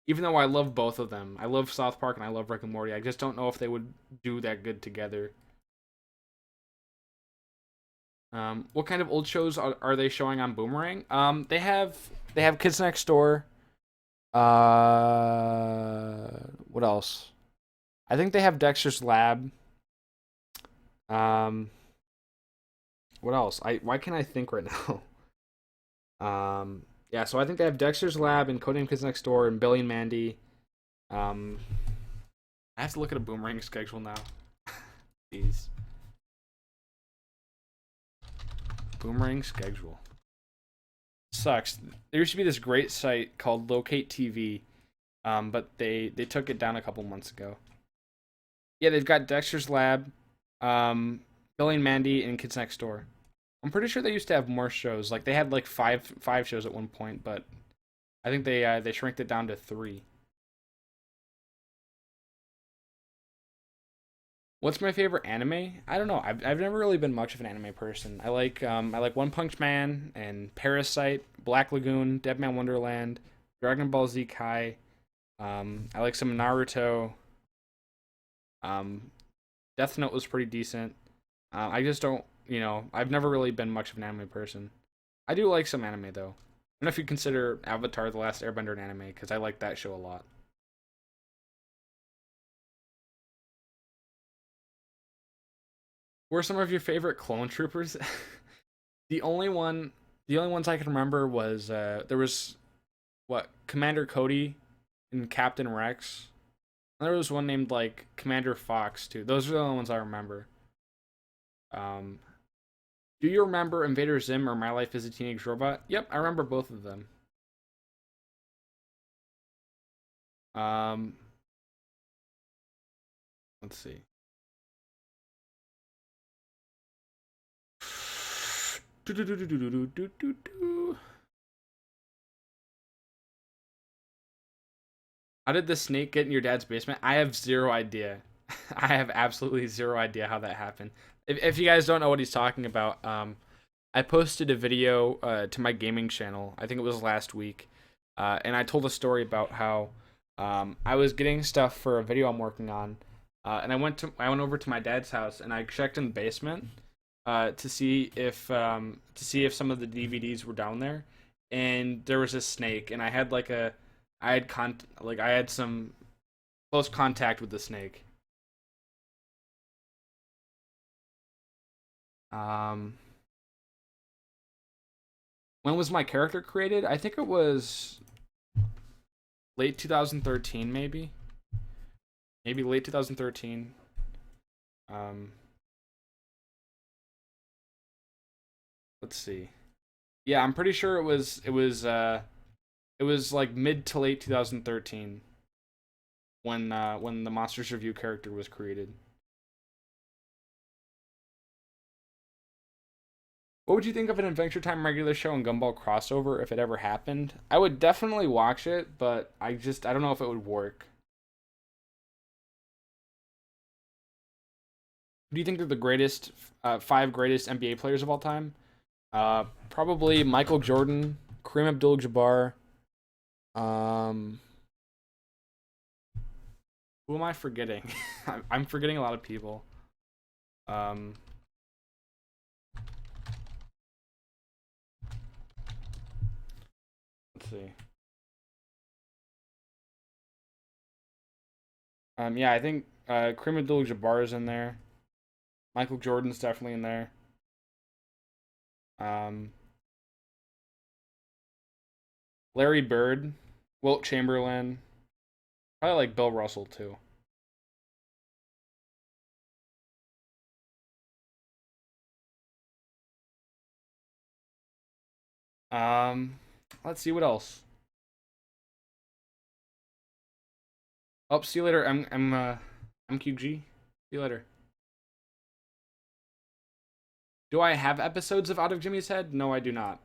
Even though I love both of them, I love South Park and I love Rick and Morty. I just don't know if they would do that good together. What kind of old shows are they showing on Boomerang? They have Kids Next Door. What else? I think they have Dexter's Lab. Um, what else? Why can't I think right now? Yeah, so I think they have Dexter's Lab and Codename Kids Next Door and Billy and Mandy. Um, I have to look at a Boomerang schedule now. Jeez, Boomerang schedule sucks. There used to be this great site called Locate TV, but they took it down a couple months ago. Yeah, they've got Dexter's Lab, Billy and Mandy, and Kids Next Door. I'm pretty sure they used to have more shows. Like they had like five shows at one point, but I think they shrinked it down to three. What's my favorite anime? I don't know. I've never really been much of an anime person. I like One Punch Man and Parasite, Black Lagoon, Dead Man Wonderland, Dragon Ball Z Kai. I like some Naruto. Um, Death Note was pretty decent. I just don't, I've never really been much of an anime person. I do like some anime though. I don't know if you consider Avatar: The Last Airbender an anime because I like that show a lot. Who are some of your favorite clone troopers? the only one, the only ones I can remember was there was what Commander Cody and Captain Rex. And there was one named like Commander Fox too. Those are the only ones I remember. Um, do you remember Invader Zim or My Life as a Teenage Robot? Yep, I remember both of them. Um, let's see. How did the snake get in your dad's basement? I have zero idea. I have absolutely zero idea how that happened. If you guys don't know what he's talking about, I posted a video to my gaming channel. I think it was last week, and I told a story about how I was getting stuff for a video I'm working on, and I went over to my dad's house and I checked in the basement to see if some of the DVDs were down there, and there was a snake, and I had some close contact with the snake. Um, when was my character created? I think it was late 2013, maybe late 2013. Um, let's see. Yeah, I'm pretty sure it was like mid to late 2013 when the Monsters Review character was created. What would you think of an Adventure Time regular show and Gumball crossover if it ever happened? I would definitely watch it, but I don't know if it would work. Who do you think are the five greatest NBA players of all time? Probably Michael Jordan, Kareem Abdul-Jabbar. Um, who am I forgetting? I'm forgetting a lot of people. Um, let's see. Yeah, I think Kareem Abdul-Jabbar is in there. Michael Jordan's definitely in there. Um, Larry Bird, Wilt Chamberlain, probably like Bill Russell too. Um, let's see what else. Oh, see you later. I'm QG. See you later. Do I have episodes of Out of Jimmy's Head? No, I do not.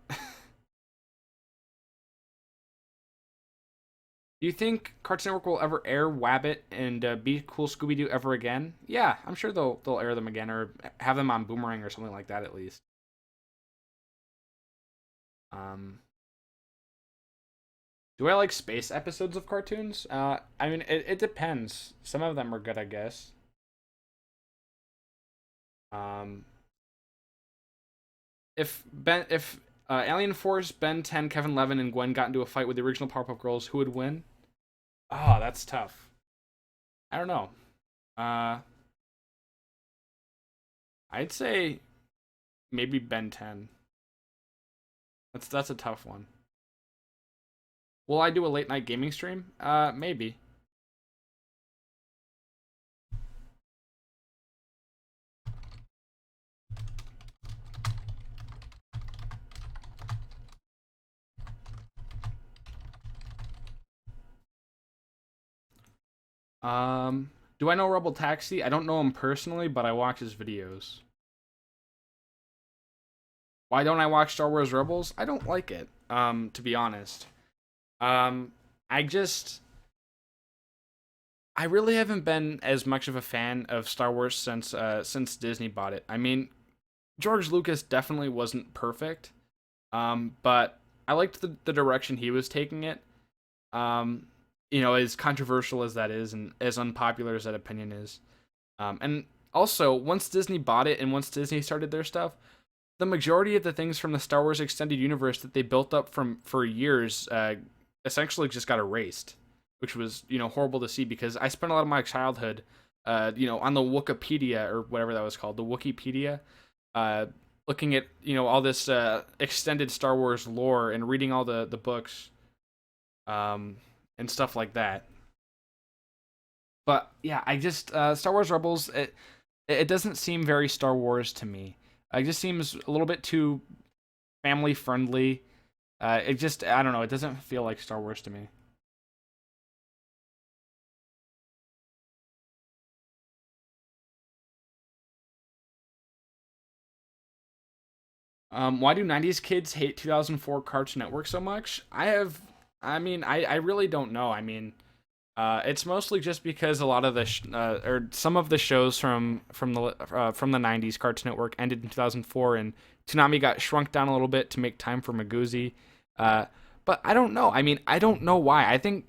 Do you think Cartoon Network will ever air Wabbit and Be Cool Scooby Doo ever again? Yeah, I'm sure they'll air them again or have them on Boomerang or something like that at least. Um, do I like space episodes of cartoons? I mean, it depends. Some of them are good, I guess. Um, if Alien Force, Ben 10, Kevin Levin, and Gwen got into a fight with the original Powerpuff Girls, who would win? Oh, that's tough. I don't know. Uh, I'd say maybe Ben 10. That's a tough one. Will I do a late night gaming stream? Maybe. Do I know Rebel Taxi? I don't know him personally, but I watch his videos. Why don't I watch Star Wars Rebels? I don't like it. To be honest. Um, I just I really haven't been as much of a fan of Star Wars since Disney bought it. I mean, George Lucas definitely wasn't perfect. But I liked the direction he was taking it. Um, as controversial as that is, and as unpopular as that opinion is. And also, once Disney bought it and once Disney started their stuff, the majority of the things from the Star Wars extended universe that they built up from for years essentially just got erased, which was horrible to see because I spent a lot of my childhood, on the Wikipedia or whatever that was called, the Wikipedia, uh, looking at all this extended Star Wars lore and reading all the books, um, and stuff like that. But yeah, I just Star Wars Rebels. It doesn't seem very Star Wars to me. It just seems a little bit too family friendly. It just I don't know. It doesn't feel like Star Wars to me. Why do '90s kids hate 2004 Cartoon Network so much? I really don't know. I mean, it's mostly just because a lot of or some of the shows from the '90s Cartoon Network ended in 2004, and Toonami got shrunk down a little bit to make time for Magoozy. Uh, but I don't know. I mean, I don't know why. I think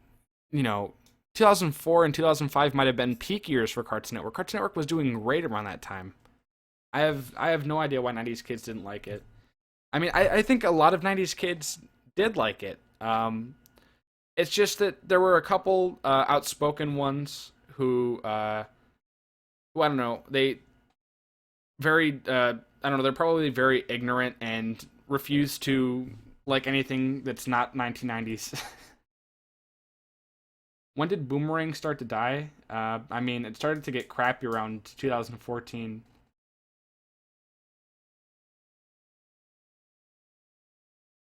2004 and 2005 might have been peak years for Cartoon Network. Cartoon Network was doing great around that time. I have no idea why '90s kids didn't like it. I mean, I think a lot of '90s kids did like it. It's just that there were a couple outspoken ones who I don't know, they very I don't know, they're probably very ignorant and refuse to like anything that's not 1990s. When did Boomerang start to die? I mean, it started to get crappy around 2014.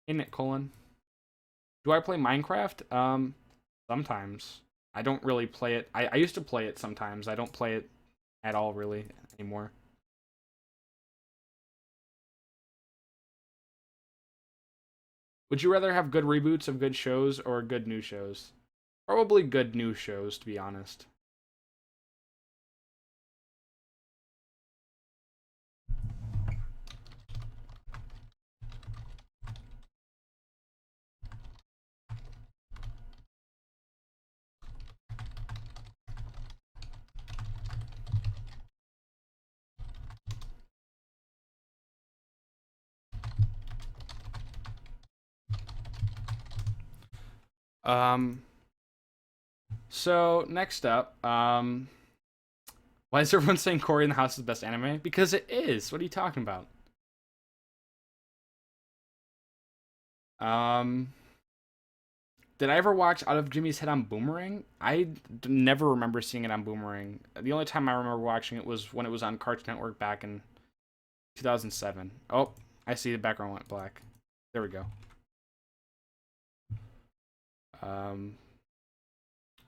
In it, colon. Do I play Minecraft? Sometimes. I don't really play it. I used to play it sometimes. I don't play it at all really anymore. Would you rather have good reboots of good shows or good new shows? Probably good new shows, to be honest. Um, so next up, why is everyone saying Cory in the House is the best anime? Because it is. What are you talking about? Um, did I ever watch Out of Jimmy's Head on Boomerang? Never remember seeing it on Boomerang. The only time I remember watching it was when it was on Cartoon Network back in 2007. Oh, I see the background went black. There we go. Um,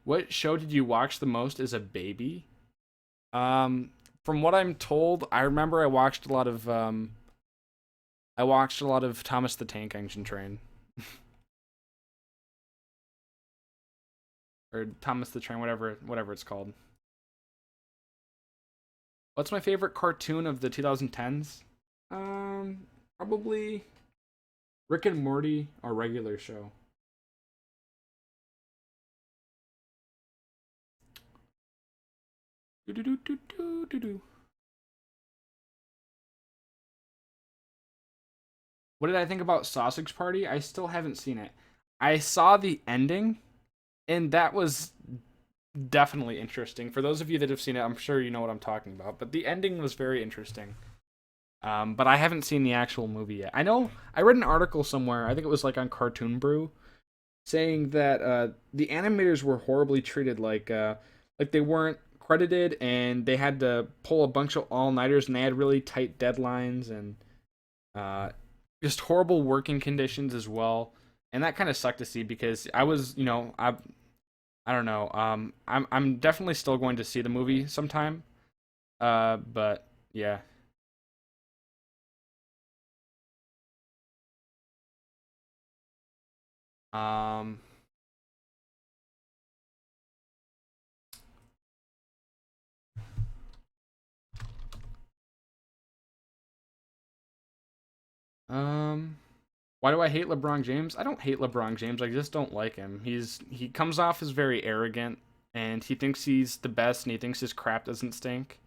what show did you watch the most as a baby? From what I'm told, I remember I watched a lot of Thomas the Tank Engine Train or Thomas the Train, whatever it's called. What's my favorite cartoon of the 2010s? Probably Rick and Morty or regular show. Do do do do do do do. What did I think about Sausage Party? I still haven't seen it. I saw the ending, and that was definitely interesting. For those of you that have seen it, I'm sure you know what I'm talking about. But the ending was very interesting. But I haven't seen the actual movie yet. I know I read an article somewhere. I think it was like on Cartoon Brew, saying that the animators were horribly treated. Like they weren't credited, and they had to pull a bunch of all nighters, and they had really tight deadlines and uh, just horrible working conditions as well. And that kind of sucked to see because I was, I don't know. I'm definitely still going to see the movie sometime. But yeah. Um, um, Why do I hate LeBron James? I don't hate LeBron James. I just don't like him. He comes off as very arrogant, and he thinks he's the best, and he thinks his crap doesn't stink,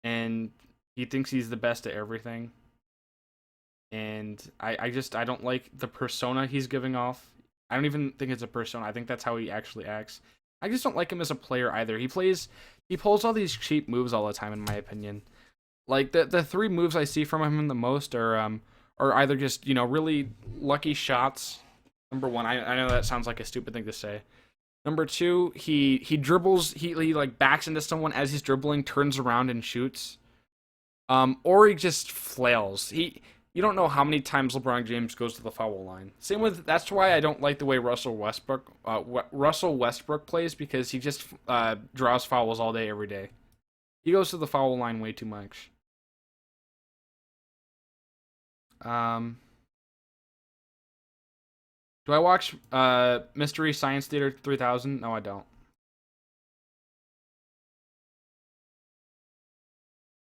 and he thinks he's the best at everything. And I don't like the persona he's giving off. I don't even think it's a persona. I think that's how he actually acts. I just don't like him as a player either. He pulls all these cheap moves all the time, in my opinion. Like the three moves I see from him the most are either just really lucky shots. Number one, I know that sounds like a stupid thing to say. Number two, he dribbles, he like backs into someone as he's dribbling, turns around and shoots. Or he just flails. You don't know how many times LeBron James goes to the foul line. Same with that's why I don't like the way Russell Westbrook plays, because he just draws fouls all day every day. He goes to the foul line way too much. Um, do I watch Mystery Science Theater 3000? No, I don't.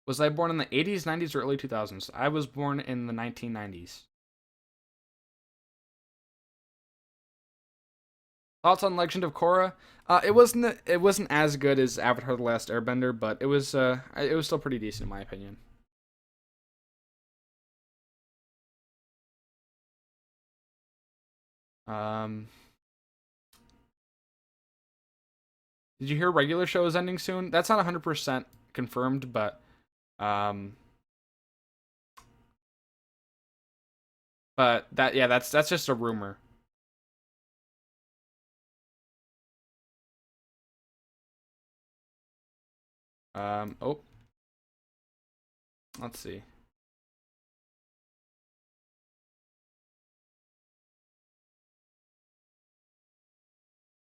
Was I born in the 80s, 90s, or early 2000s? I was born in the 1990s. Thoughts on Legend of Korra? It wasn't as good as Avatar: The Last Airbender, but it was still pretty decent in my opinion. Um, did you hear regular show is ending soon? That's not 100% confirmed, um, but that yeah, that's just a rumor. Oh, let's see.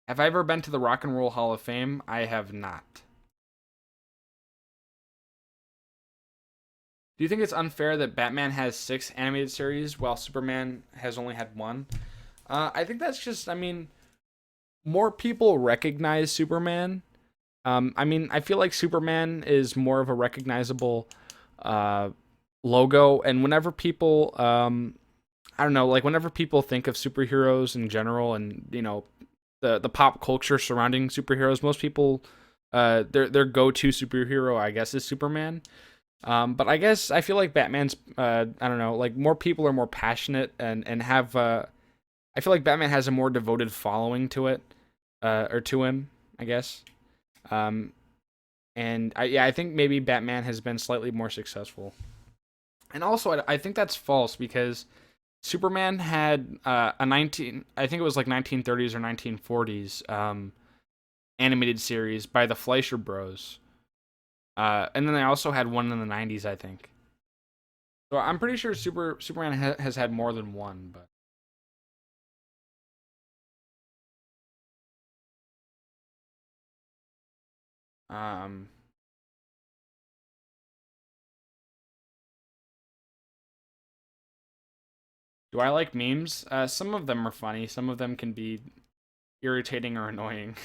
Have I ever been to the Rock and Roll Hall of Fame? I have not. Do you think it's unfair that Batman has 6 animated series while Superman has only had one? I think that's just, I mean, more people recognize Superman. I mean, I feel like Superman is more of a recognizable uh, logo, and whenever people, I don't know, like whenever people think of superheroes in general, and the pop culture surrounding superheroes, most people, their go to superhero, I guess, is Superman. But I guess I feel like Batman's, I don't know, like more people are more passionate and have, I feel like Batman has a more devoted following to it, or to him, I guess. Um, and yeah, I think maybe Batman has been slightly more successful. And also, I think that's false because Superman had I think it was like 1930s or 1940s animated series by the Fleischer Bros. And then they also had one in the 90s, I think. So I'm pretty sure Superman has had more than one, but um, do I like memes? Some of them are funny. Some of them can be irritating or annoying.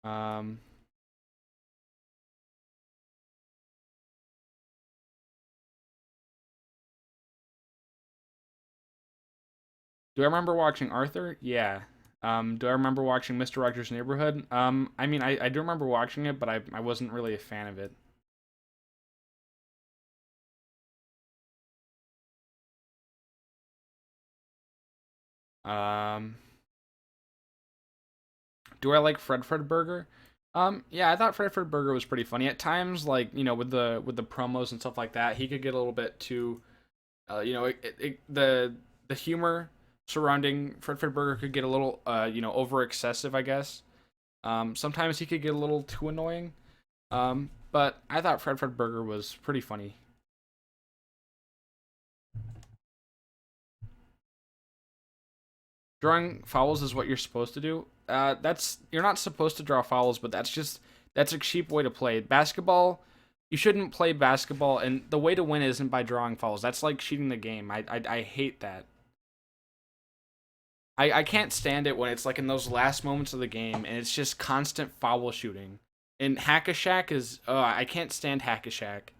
Um, do I remember watching Arthur? Yeah. Do I remember watching Mr. Rogers' Neighborhood? I mean, I do remember watching it, but I wasn't really a fan of it. Um, do I like Fred Burger? Yeah, I thought Fred Burger was pretty funny at times. Like with the promos and stuff like that, he could get a little bit too. The humor surrounding Fred Burger could get a little over excessive, I guess. Sometimes he could get a little too annoying. But I thought Fred Burger was pretty funny. Drawing fouls is what you're supposed to do. That's You're not supposed to draw fouls, but that's a cheap way to play basketball. You shouldn't play basketball, and the way to win isn't by drawing fouls. That's like cheating the game. I hate that. I can't stand it when it's like in those last moments of the game and it's just constant foul shooting. And Hack-a-Shack is I can't stand Hack-a-Shack.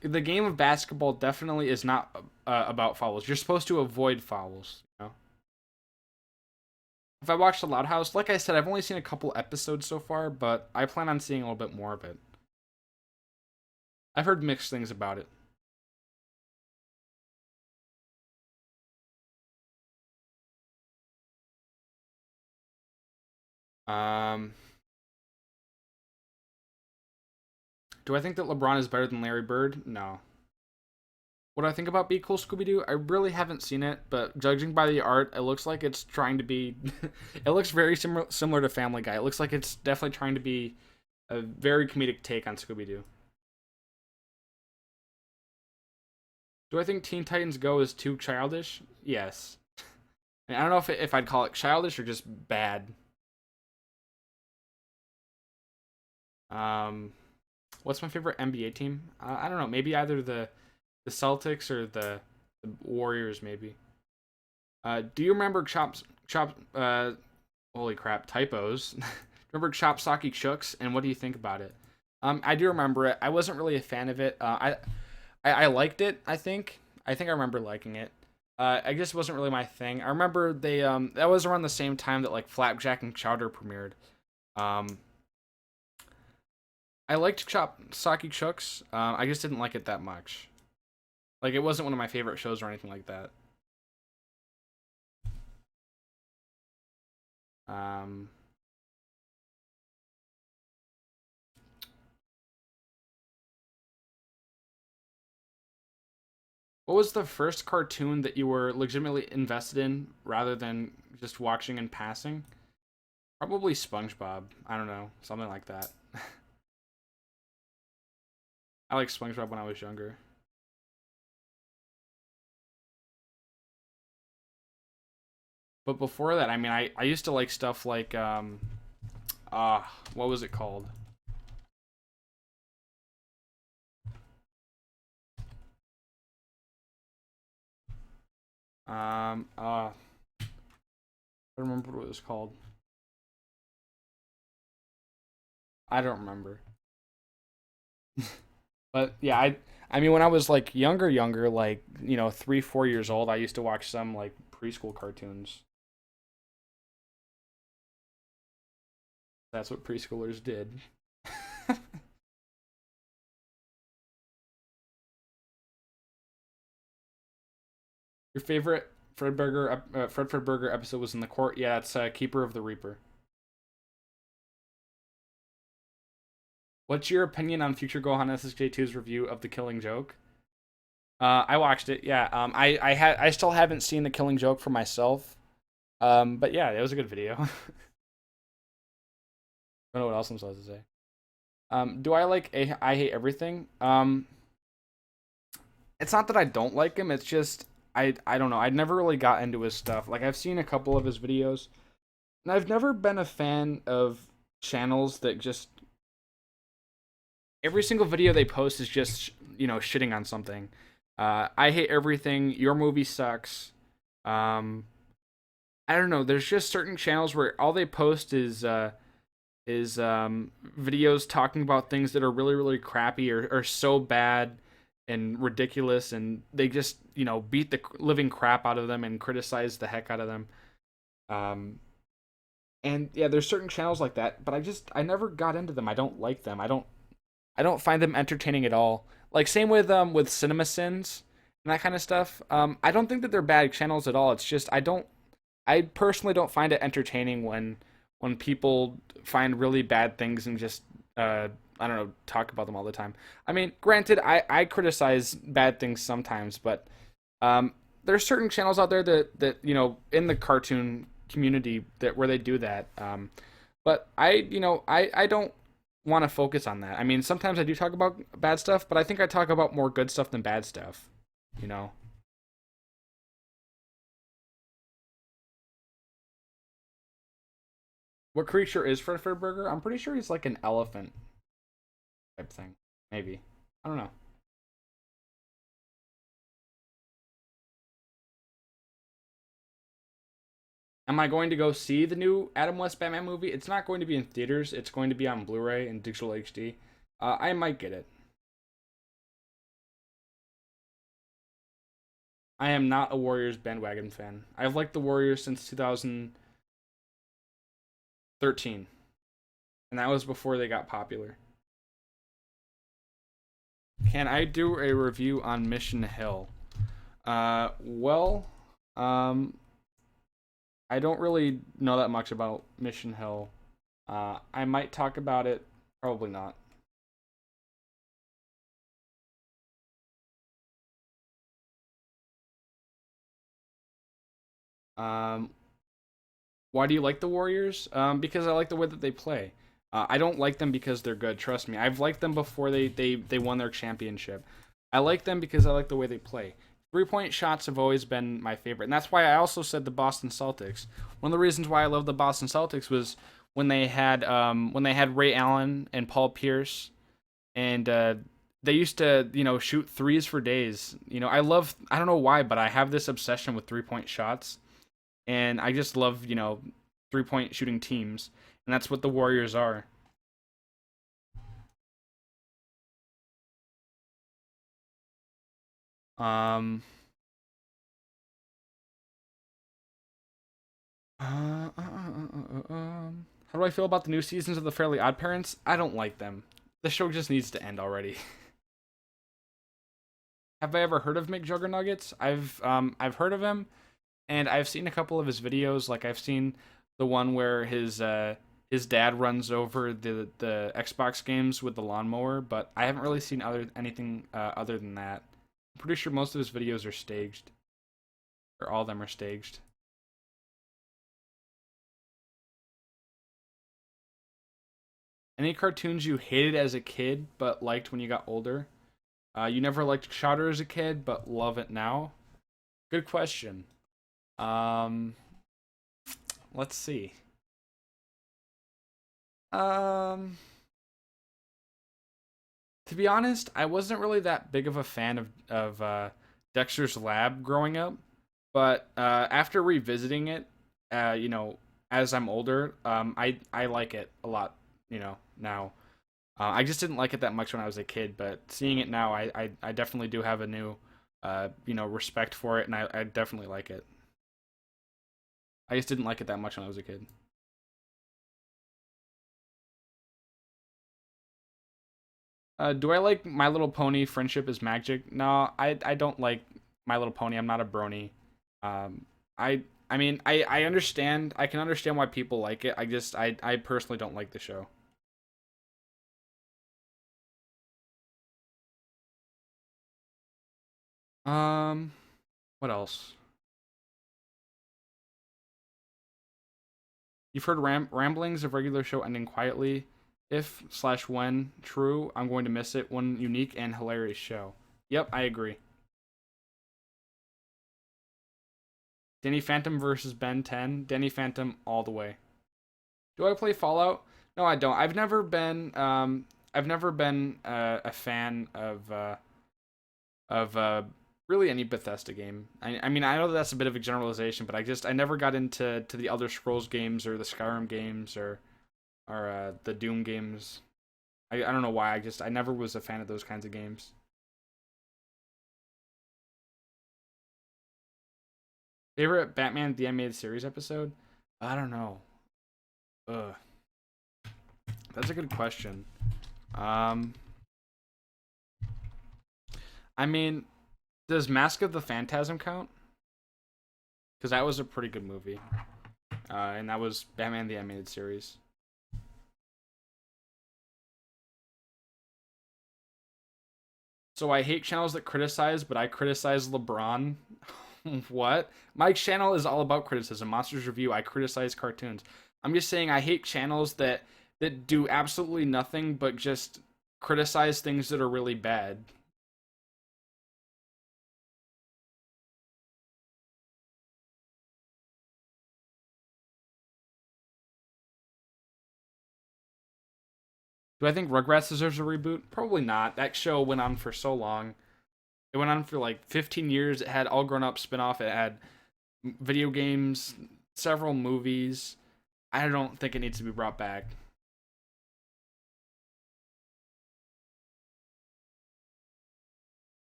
The game of basketball definitely is not about fouls. You're supposed to avoid fouls. You know? If I watched The Loud House, like I said, I've only seen a couple episodes so far, but I plan on seeing a little bit more of it. I've heard mixed things about it. Um, do I think that LeBron is better than Larry Bird? No. What do I think about Be Cool Scooby Doo? I really haven't seen it, but judging by the art, it looks like it's trying to be. It looks very similar to Family Guy. It looks like it's definitely trying to be a very comedic take on Scooby Doo. Do I think Teen Titans Go is too childish? Yes. I don't know if I'd call it childish or just bad. Um, what's my favorite NBA team? I don't know. Maybe either the Celtics or the Warriors. Maybe. Do you remember Chop? Holy crap! Typos. Remember Chop Socky Chooks? And what do you think about it? I do remember it. I wasn't really a fan of it. I liked it. I think I remember liking it. I just wasn't really my thing. I remember they that was around the same time that like Flapjack and Chowder premiered. Um, I liked Chop Socky Chooks. I just didn't like it that much. Like it wasn't one of my favorite shows or anything like that. Um, what was the first cartoon that you were legitimately invested in rather than just watching and passing? Probably SpongeBob. I don't know, something like that. I liked SpongeBob when I was younger. But before that, I mean, I used to like stuff like what was it called? Um uh I don't remember what it was called. I don't remember. But yeah, I mean when I was like younger, like, 3, 4 years old, I used to watch some like preschool cartoons. That's what preschoolers did. Your favorite Fred Burger episode was in the court. Yeah, it's Keeper of the Reaper. What's your opinion on future Gohan SSJ2's review of The Killing Joke? I watched it. Yeah. I still haven't seen The Killing Joke for myself. But yeah, it was a good video. I don't know what else I'm supposed to say. Do I like I Hate Everything? It's not that I don't like him. It's just I don't know. I never really got into his stuff. Like I've seen a couple of his videos, and I've never been a fan of channels that just every single video they post is just shitting on something. I hate everything. Your movie sucks. Um, I don't know. There's just certain channels where all they post is videos talking about things that are really crappy or so bad and ridiculous, and they just beat the living crap out of them and criticize the heck out of them. Um, and yeah, there's certain channels like that, but I never got into them. I don't like them. I don't find them entertaining at all. Like same with Cinema Sins and that kind of stuff. I don't think that they're bad channels at all. It's just I personally don't find it entertaining when people find really bad things and just I don't know, talk about them all the time. I mean, granted, I criticize bad things sometimes, but there's certain channels out there that in the cartoon community that where they do that. But I don't want to focus on that. I mean, sometimes I do talk about bad stuff, but I think I talk about more good stuff than bad stuff. You know, what creature is Fred Burger? I'm pretty sure he's like an elephant type thing. Maybe. I don't know. Am I going to go see the new Adam West Batman movie? It's not going to be in theaters. It's going to be on Blu-ray and digital HD. I might get it. I am not a Warriors bandwagon fan. I've liked the Warriors since 2013, and that was before they got popular. Can I do a review on Mission Hill? Well, um, I don't really know that much about Mission Hill. I might talk about it. Probably not. Um, why do you like the Warriors? Because I like the way that they play. I don't like them because they're good. Trust me, I've liked them before they won their championship. I like them because I like the way they play. 3-point shots have always been my favorite, and that's why I also said the Boston Celtics. One of the reasons why I love the Boston Celtics was when they had Ray Allen and Paul Pierce, and they used to shoot threes for days. I don't know why, but I have this obsession with 3-point shots, and I just love 3-point shooting teams, and that's what the Warriors are. Um, how do I feel about the new seasons of the Fairly Odd Parents? I don't like them. The show just needs to end already. Have I ever heard of McJuggernuggets? I've heard of him, and I've seen a couple of his videos. Like I've seen the one where his dad runs over the Xbox games with the lawnmower, but I haven't really seen anything other than that. I'm pretty sure most of his videos are staged, or all of them are staged. Any cartoons you hated as a kid but liked when you got older? You never liked Chowder as a kid but love it now? Good question. Um, let's see. Um, to be honest, I wasn't really that big of a fan of Dexter's Lab growing up, but after revisiting it, as I'm older, I like it a lot. Now. I just didn't like it that much when I was a kid, but seeing it now, I definitely do have a new, respect for it, and I definitely like it. I just didn't like it that much when I was a kid. Do I like My Little Pony? Friendship is Magic? No, I don't like My Little Pony. I'm not a brony. Um, I mean, I understand. I can understand why people like it. I personally don't like the show. Um, what else? You've heard ramblings of regular show ending quietly. If slash when true, I'm going to miss it. One unique and hilarious show. Yep, I agree. Danny Phantom versus Ben 10. Danny Phantom all the way. Do I play Fallout? No, I don't. I've never been a fan of really any Bethesda game. I mean, I know that's a bit of a generalization, but I never got into the Elder Scrolls games or the Skyrim games or the Doom games. I don't know why. I never was a fan of those kinds of games. Favorite Batman the Animated Series episode? I don't know. Ugh, that's a good question. Um, I mean, does Mask of the Phantasm count? Because that was a pretty good movie, and that was Batman the Animated Series. So I hate channels that criticize, but I criticize LeBron. What? My channel is all about criticism. Monsters Review. I criticize cartoons. I'm just saying I hate channels that do absolutely nothing but just criticize things that are really bad. Do I think Rugrats deserves a reboot? Probably not. That show went on for so long. It went on for like 15 years. It had all grown up spin-off. It had video games. several movies. I don't think it needs to be brought back.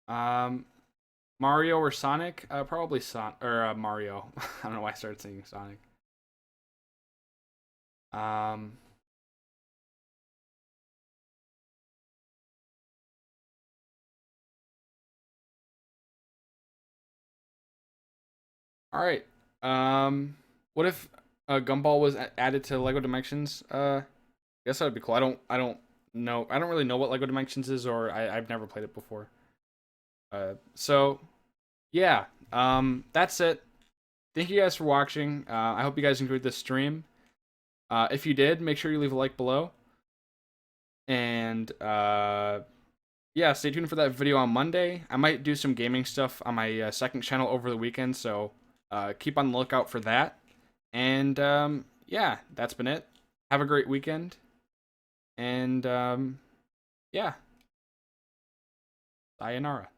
Um, Mario or Sonic? Probably Mario. I don't know why I started singing Sonic. Um, all right. What if Gumball was added to Lego Dimensions? I guess that would be cool. I don't know. I don't really know what Lego Dimensions is, or I've never played it before. So yeah. That's it. Thank you guys for watching. I hope you guys enjoyed this stream. If you did, make sure you leave a like below. And yeah, stay tuned for that video on Monday. I might do some gaming stuff on my second channel over the weekend, so keep on the lookout for that. And yeah, that's been it. Have a great weekend. And yeah, sayonara.